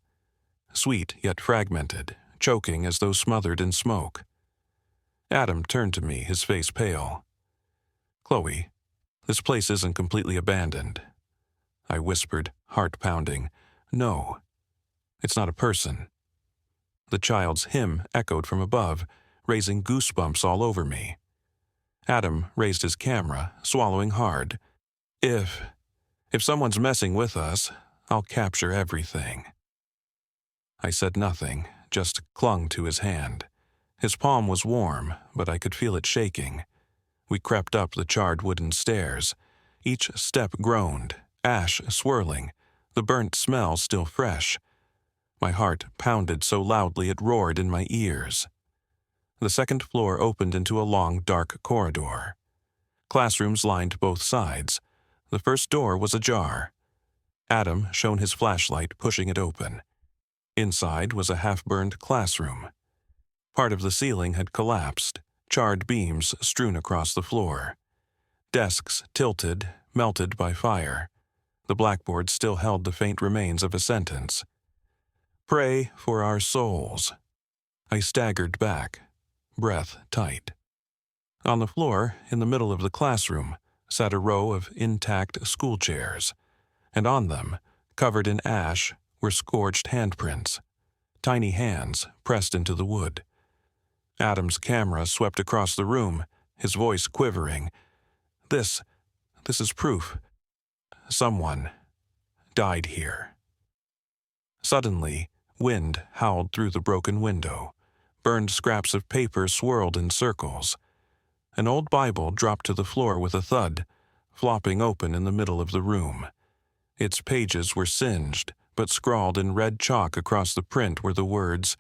Sweet yet fragmented, choking as though smothered in smoke. Adam turned to me, his face pale. "Chloe, this place isn't completely abandoned." I whispered, heart pounding. "No, it's not a person." The child's hymn echoed from above, raising goosebumps all over me. Adam raised his camera, swallowing hard. If someone's messing with us, I'll capture everything." I said nothing, just clung to his hand. His palm was warm, but I could feel it shaking. We crept up the charred wooden stairs. Each step groaned, ash swirling, the burnt smell still fresh. My heart pounded so loudly it roared in my ears. The second floor opened into a long, dark corridor. Classrooms lined both sides. The first door was ajar. Adam shone his flashlight, pushing it open. Inside was a half-burned classroom. Part of the ceiling had collapsed, charred beams strewn across the floor. Desks tilted, melted by fire. The blackboard still held the faint remains of a sentence. "Pray for our souls." I staggered back, breath tight. On the floor, in the middle of the classroom, sat a row of intact school chairs, and on them, covered in ash, were scorched handprints, tiny hands pressed into the wood. Adam's camera swept across the room, his voice quivering. This is proof. Someone died here." Suddenly, wind howled through the broken window. Burned scraps of paper swirled in circles. An old Bible dropped to the floor with a thud, flopping open in the middle of the room. Its pages were singed, but scrawled in red chalk across the print were the words,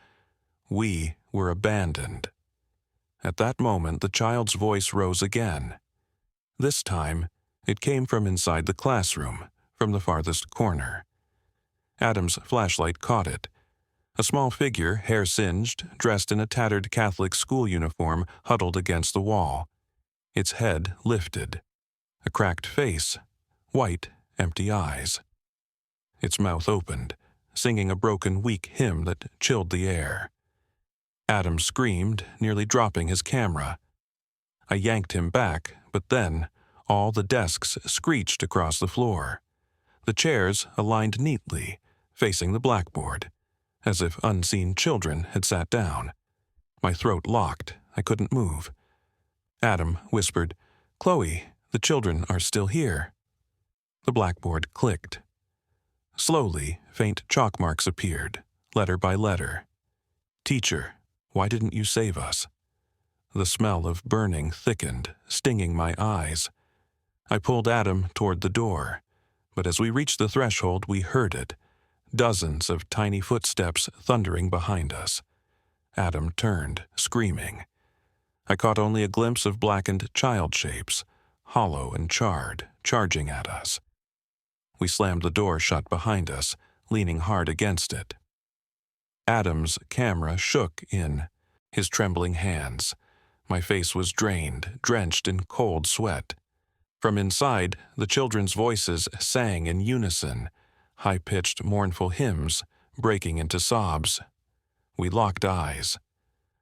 "We were abandoned." At that moment, the child's voice rose again. This time, it came from inside the classroom, from the farthest corner. Adam's flashlight caught it. A small figure, hair singed, dressed in a tattered Catholic school uniform, huddled against the wall. Its head lifted. A cracked face, white, empty eyes. Its mouth opened, singing a broken, weak hymn that chilled the air. Adam screamed, nearly dropping his camera. I yanked him back, but then all the desks screeched across the floor. The chairs aligned neatly, facing the blackboard, as if unseen children had sat down. My throat locked. I couldn't move. Adam whispered, "Chloe, the children are still here." The blackboard clicked. Slowly, faint chalk marks appeared, letter by letter. "Teacher, why didn't you save us?" The smell of burning thickened, stinging my eyes. I pulled Adam toward the door, but as we reached the threshold, we heard it. Dozens of tiny footsteps thundering behind us. Adam turned, screaming. I caught only a glimpse of blackened child shapes, hollow and charred, charging at us. We slammed the door shut behind us, leaning hard against it. Adam's camera shook in his trembling hands. My face was drained, drenched in cold sweat. From inside, the children's voices sang in unison, high-pitched, mournful hymns, breaking into sobs. We locked eyes.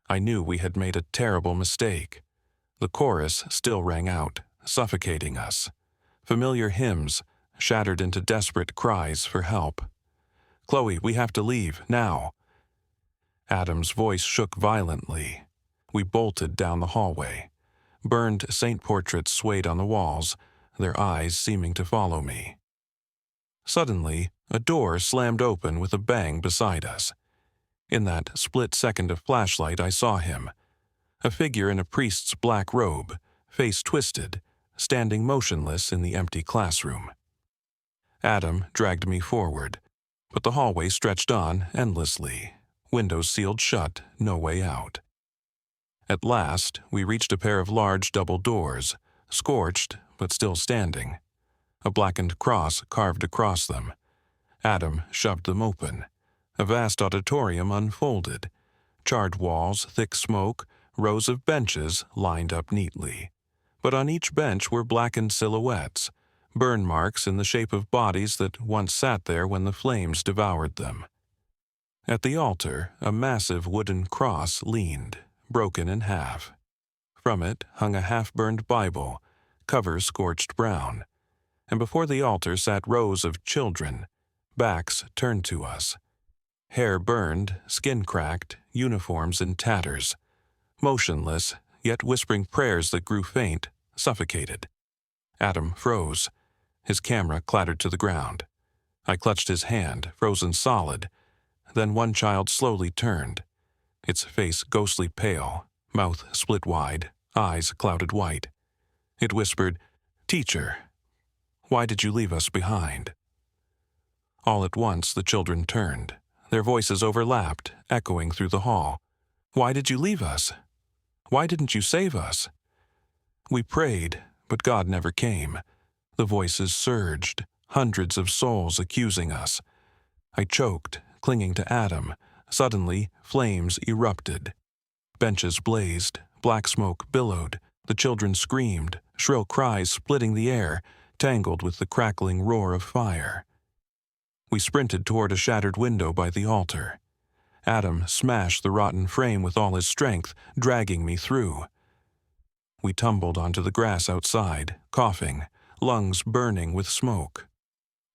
I knew we had made a terrible mistake. The chorus still rang out, suffocating us. Familiar hymns shattered into desperate cries for help. "Chloe, we have to leave, now." Adam's voice shook violently. We bolted down the hallway. Burned saint portraits swayed on the walls, their eyes seeming to follow me. Suddenly, a door slammed open with a bang beside us. In that split second of flashlight, I saw him. A figure in a priest's black robe, face twisted, standing motionless in the empty classroom. Adam dragged me forward, but the hallway stretched on endlessly, windows sealed shut, no way out. At last, we reached a pair of large double doors, scorched but still standing. A blackened cross carved across them. Adam shoved them open. A vast auditorium unfolded. Charred walls, thick smoke, rows of benches lined up neatly. But on each bench were blackened silhouettes, burn marks in the shape of bodies that once sat there when the flames devoured them. At the altar, a massive wooden cross leaned, broken in half. From it hung a half-burned Bible, cover scorched brown, and before the altar sat rows of children, backs turned to us. Hair burned, skin cracked, uniforms in tatters. Motionless, yet whispering prayers that grew faint, suffocated. Adam froze. His camera clattered to the ground. I clutched his hand, frozen solid. Then one child slowly turned, its face ghostly pale, mouth split wide, eyes clouded white. It whispered, "Teacher, why did you leave us behind?" All at once the children turned. Their voices overlapped, echoing through the hall. "Why did you leave us? Why didn't you save us?" We prayed, but God never came. The voices surged, hundreds of souls accusing us. I choked, clinging to Adam. Suddenly, flames erupted. Benches blazed, black smoke billowed. The children screamed, shrill cries splitting the air, tangled with the crackling roar of fire. We sprinted toward a shattered window by the altar. Adam smashed the rotten frame with all his strength, dragging me through. We tumbled onto the grass outside, coughing, lungs burning with smoke.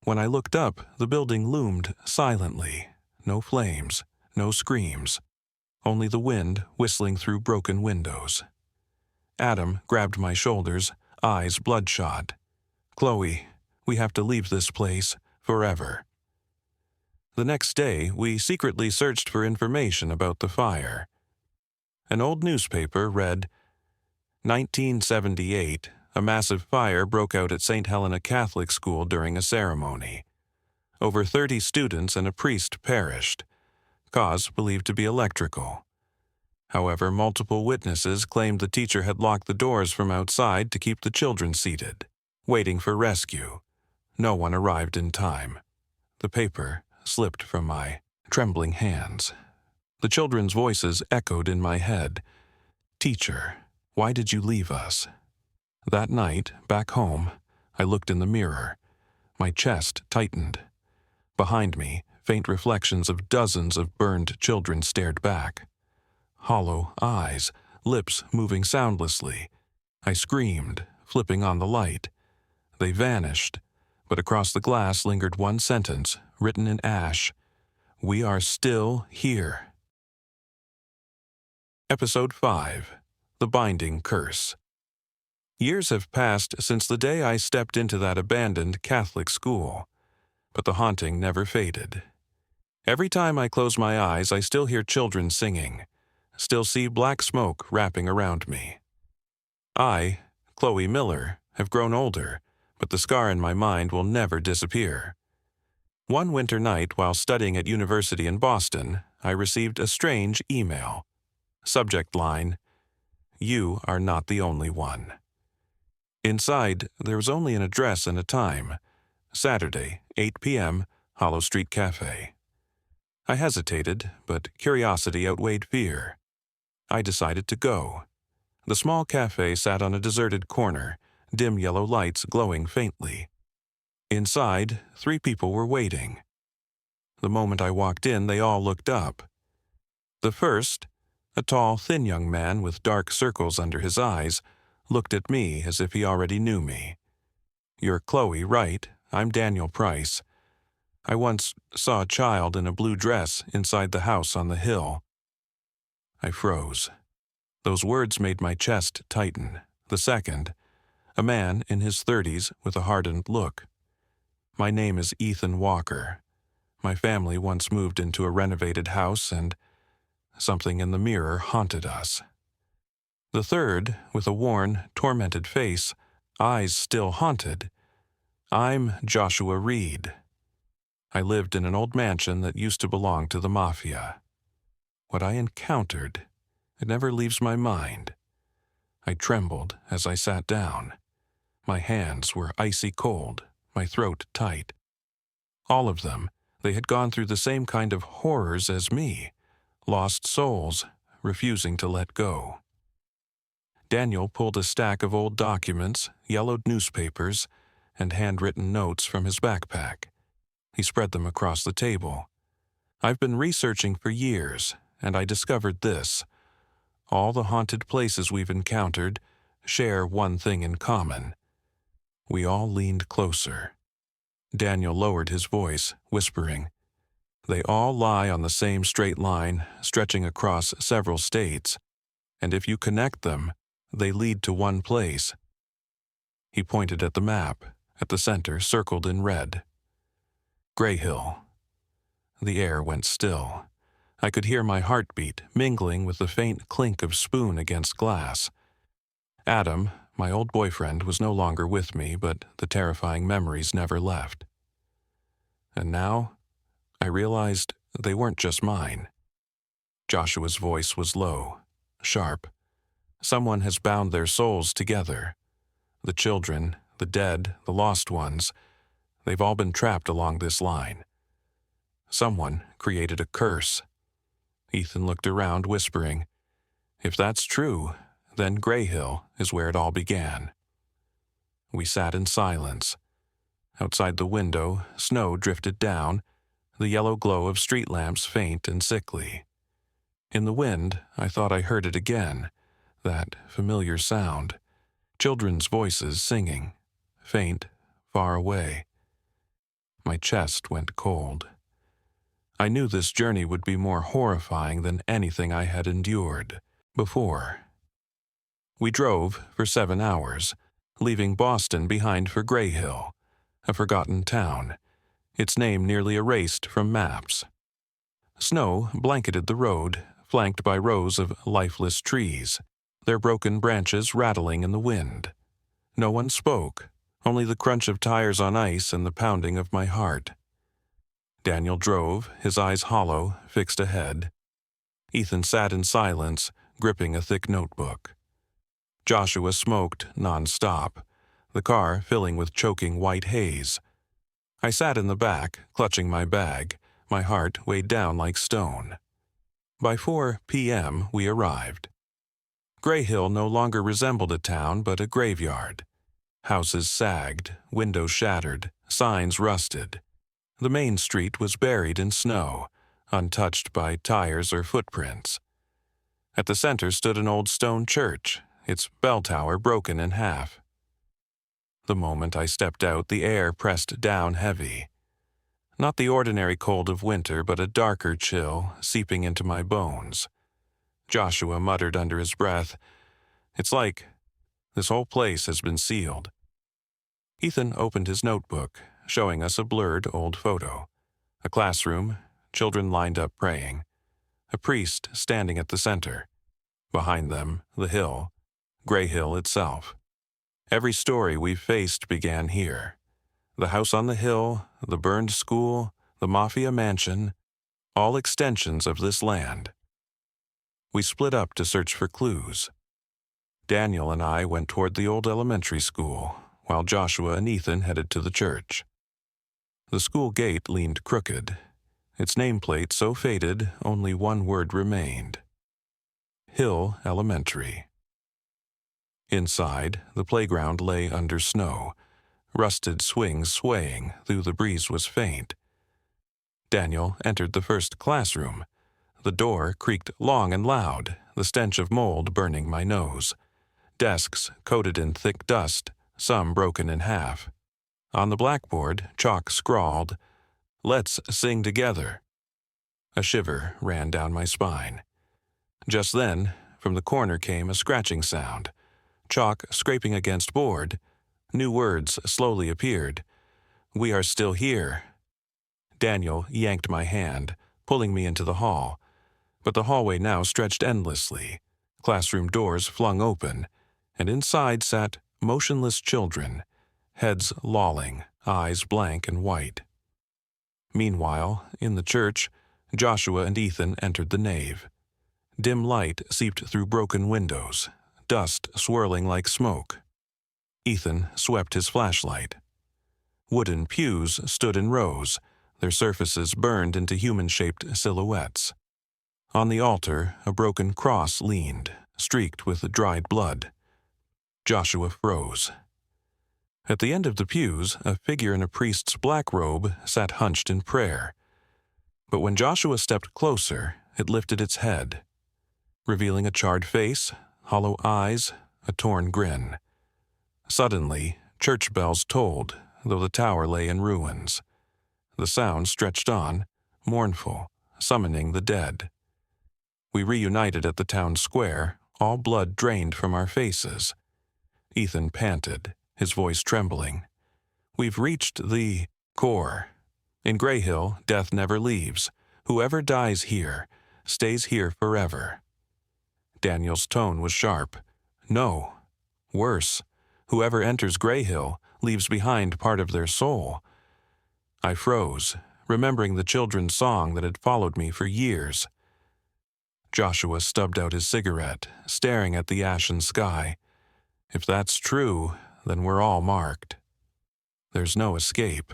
When I looked up, the building loomed silently. No flames, no screams, only the wind whistling through broken windows. Adam grabbed my shoulders, eyes bloodshot. "Chloe, we have to leave this place forever." The next day, we secretly searched for information about the fire. An old newspaper read, 1978, a massive fire broke out at St. Helena Catholic School during a ceremony. Over 30 students and a priest perished. Cause believed to be electrical. However, multiple witnesses claimed the teacher had locked the doors from outside to keep the children seated, waiting for rescue. No one arrived in time. The paper slipped from my trembling hands. The children's voices echoed in my head. "Teacher, why did you leave us?" That night, back home, I looked in the mirror. My chest tightened. Behind me, faint reflections of dozens of burned children stared back. Hollow eyes, lips moving soundlessly. I screamed, flipping on the light. They vanished, but across the glass lingered one sentence, written in ash. "We are still here." Episode 5. The Binding Curse. Years have passed since the day I stepped into that abandoned Catholic school, but the haunting never faded. Every time I close my eyes, I still hear children singing, still see black smoke wrapping around me. I, Chloe Miller, have grown older, but the scar in my mind will never disappear. One winter night while studying at university in Boston, I received a strange email. Subject line, "You are not the only one." Inside, there was only an address and a time. Saturday, 8 p.m., Hollow Street Cafe. I hesitated, but curiosity outweighed fear. I decided to go. The small cafe sat on a deserted corner, dim yellow lights glowing faintly. Inside, 3 people were waiting. The moment I walked in, they all looked up. The first, a tall, thin young man with dark circles under his eyes, looked at me as if he already knew me. "You're Chloe, right? I'm Daniel Price. I once saw a child in a blue dress inside the house on the hill." I froze. Those words made my chest tighten. The second, a man in his 30s with a hardened look. "My name is Ethan Walker. My family once moved into a renovated house and something in the mirror haunted us." The third, with a worn, tormented face, eyes still haunted. "I'm Joshua Reed. I lived in an old mansion that used to belong to the mafia." What I encountered, it never leaves my mind. I trembled as I sat down. My hands were icy cold, my throat tight. All of them, they had gone through the same kind of horrors as me, lost souls, refusing to let go. Daniel pulled a stack of old documents, yellowed newspapers, and handwritten notes from his backpack. He spread them across the table. "I've been researching for years, and I discovered this. All the haunted places we've encountered share one thing in common. We all leaned closer. Daniel lowered his voice, whispering, "They all lie on the same straight line, stretching across several states, and if you connect them, they lead to one place." He pointed at the map, at the center circled in red. Gray Hill. The air went still. I could hear my heartbeat mingling with the faint clink of spoon against glass. Adam, my old boyfriend, was no longer with me, but the terrifying memories never left. And now, I realized they weren't just mine. Joshua's voice was low, sharp. Someone has bound their souls together. The children, the dead, the lost ones, they've all been trapped along this line. Someone created a curse. Ethan looked around, whispering, "If that's true, then Gray Hill is where it all began." We sat in silence. Outside the window, snow drifted down, the yellow glow of street lamps faint and sickly. In the wind, I thought I heard it again, that familiar sound. Children's voices singing, faint, far away. My chest went cold. I knew this journey would be more horrifying than anything I had endured before. We drove for 7 hours, leaving Boston behind for Gray Hill, a forgotten town, its name nearly erased from maps. Snow blanketed the road, flanked by rows of lifeless trees, their broken branches rattling in the wind. No one spoke, only the crunch of tires on ice and the pounding of my heart. Daniel drove, his eyes hollow, fixed ahead. Ethan sat in silence, gripping a thick notebook. Joshua smoked non-stop, the car filling with choking white haze. I sat in the back, clutching my bag, my heart weighed down like stone. By 4 p.m. we arrived. Gray Hill no longer resembled a town but a graveyard. Houses sagged, windows shattered, signs rusted. The main street was buried in snow, untouched by tires or footprints. At the center stood an old stone church, its bell tower broken in half. The moment I stepped out, the air pressed down heavy. Not the ordinary cold of winter, but a darker chill seeping into my bones. Joshua muttered under his breath, "It's like this whole place has been sealed." Ethan opened his notebook, showing us a blurred old photo. A classroom, children lined up praying. A priest standing at the center. Behind them, the hill, Gray Hill itself. Every story we've faced began here. The house on the hill, the burned school, the mafia mansion, all extensions of this land. We split up to search for clues. Daniel and I went toward the old elementary school, while Joshua and Ethan headed to the church. The school gate leaned crooked. Its nameplate so faded, only one word remained. Hill Elementary. Inside, the playground lay under snow, rusted swings swaying, though the breeze was faint. Daniel entered the first classroom. The door creaked long and loud, the stench of mold burning my nose. Desks coated in thick dust, some broken in half. On the blackboard, chalk scrawled, "Let's sing together." A shiver ran down my spine. Just then, from the corner came a scratching sound. Chalk scraping against board. New words slowly appeared. "We are still here." Daniel yanked my hand, pulling me into the hall. But the hallway now stretched endlessly. Classroom doors flung open, and inside sat motionless children, heads lolling, eyes blank and white. Meanwhile, in the church, Joshua and Ethan entered the nave. Dim light seeped through broken windows, dust swirling like smoke. Ethan swept his flashlight. Wooden pews stood in rows, their surfaces burned into human-shaped silhouettes. On the altar, a broken cross leaned, streaked with dried blood. Joshua froze. At the end of the pews, a figure in a priest's black robe sat hunched in prayer. But when Joshua stepped closer, it lifted its head. revealing a charred face, hollow eyes, a torn grin. Suddenly, church bells tolled, though the tower lay in ruins. The sound stretched on, mournful, summoning the dead. We reunited at the town square, all blood drained from our faces. Ethan panted, his voice trembling. "We've reached the core. In Grey Hill, death never leaves. Whoever dies here, stays here forever." Daniel's tone was sharp. "No. Worse. Whoever enters Grey Hill leaves behind part of their soul." I froze, remembering the children's song that had followed me for years. Joshua stubbed out his cigarette, staring at the ashen sky. "If that's true, then we're all marked. There's no escape."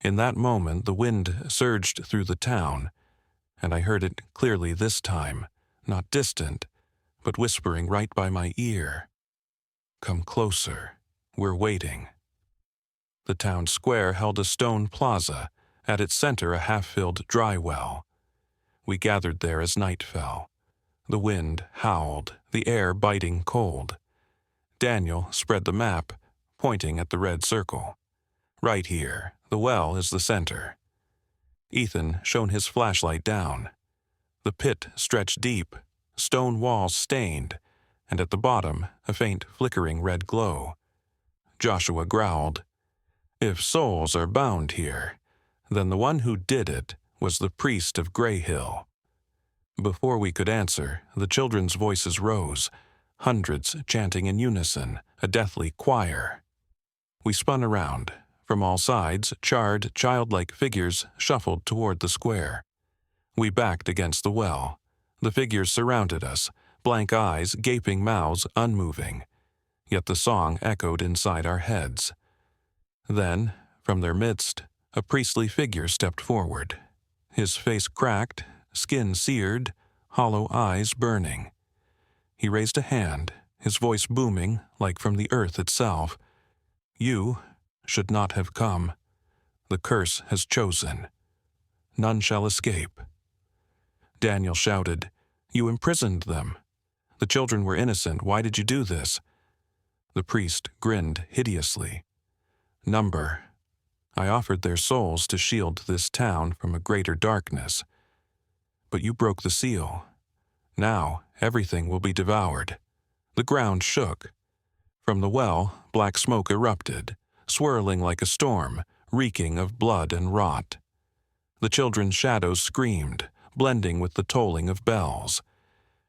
In that moment, the wind surged through the town, and I heard it clearly this time, not distant, but whispering right by my ear. "Come closer. We're waiting." The town square held a stone plaza, at its center a half-filled dry well. We gathered there as night fell. The wind howled, the air biting cold. Daniel spread the map, pointing at the red circle. "Right here, the well is the center." Ethan shone his flashlight down. The pit stretched deep, stone walls stained, and at the bottom a faint flickering red glow. Joshua growled, "If souls are bound here, then the one who did it was the priest of Grey Hill." Before we could answer, the children's voices rose, hundreds chanting in unison, a deathly choir. We spun around. From all sides, charred, childlike figures shuffled toward the square. We backed against the well. The figures surrounded us, blank eyes, gaping mouths, unmoving. Yet the song echoed inside our heads. Then, from their midst, a priestly figure stepped forward. His face cracked, skin seared, hollow eyes burning. He raised a hand, his voice booming like from the earth itself. "You should not have come. The curse has chosen. None shall escape." Daniel shouted, "You imprisoned them. The children were innocent. Why did you do this?" The priest grinned hideously. "Number. I offered their souls to shield this town from a greater darkness. But you broke the seal. Now everything will be devoured." The ground shook. From the well, black smoke erupted, swirling like a storm, reeking of blood and rot. The children's shadows screamed, blending with the tolling of bells.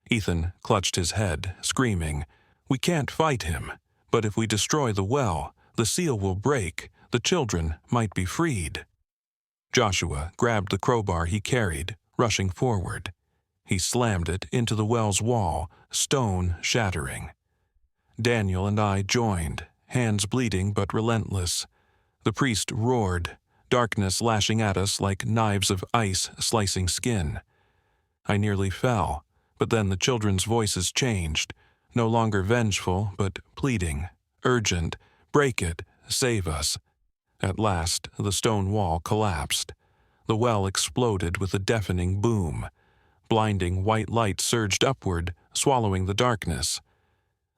Ethan clutched his head, screaming, "We can't fight him, but if we destroy the well, the seal will break, the children might be freed." Joshua grabbed the crowbar he carried, rushing forward. He slammed it into the well's wall, stone shattering. Daniel and I joined, hands bleeding but relentless. The priest roared, darkness lashing at us like knives of ice slicing skin. I nearly fell, but then the children's voices changed, no longer vengeful but pleading, urgent, "Break it, save us." At last, the stone wall collapsed. The well exploded with a deafening boom. Blinding white light surged upward, swallowing the darkness.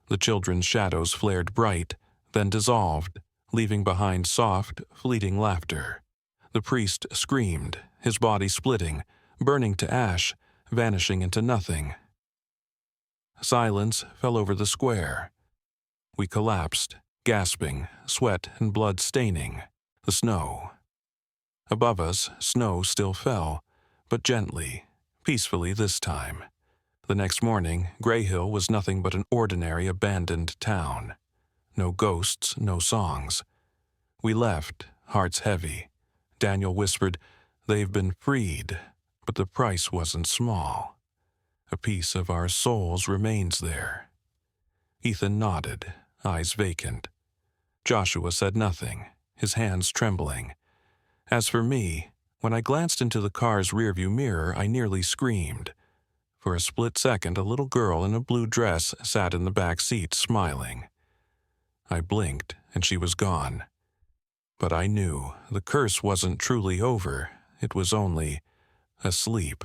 The children's shadows flared bright, then dissolved, leaving behind soft, fleeting laughter. The priest screamed, his body splitting, burning to ash, vanishing into nothing. Silence fell over the square. We collapsed, gasping, sweat and blood staining the snow. Above us, snow still fell, but gently, peacefully this time. The next morning, Grey Hill was nothing but an ordinary abandoned town. No ghosts, no songs. We left, hearts heavy. Daniel whispered, "They've been freed, but the price wasn't small. A piece of our souls remains there." Ethan nodded, eyes vacant. Joshua said nothing, his hands trembling. As for me, when I glanced into the car's rearview mirror, I nearly screamed. For a split second, a little girl in a blue dress sat in the back seat, smiling. I blinked, and she was gone. But I knew the curse wasn't truly over. It was only asleep.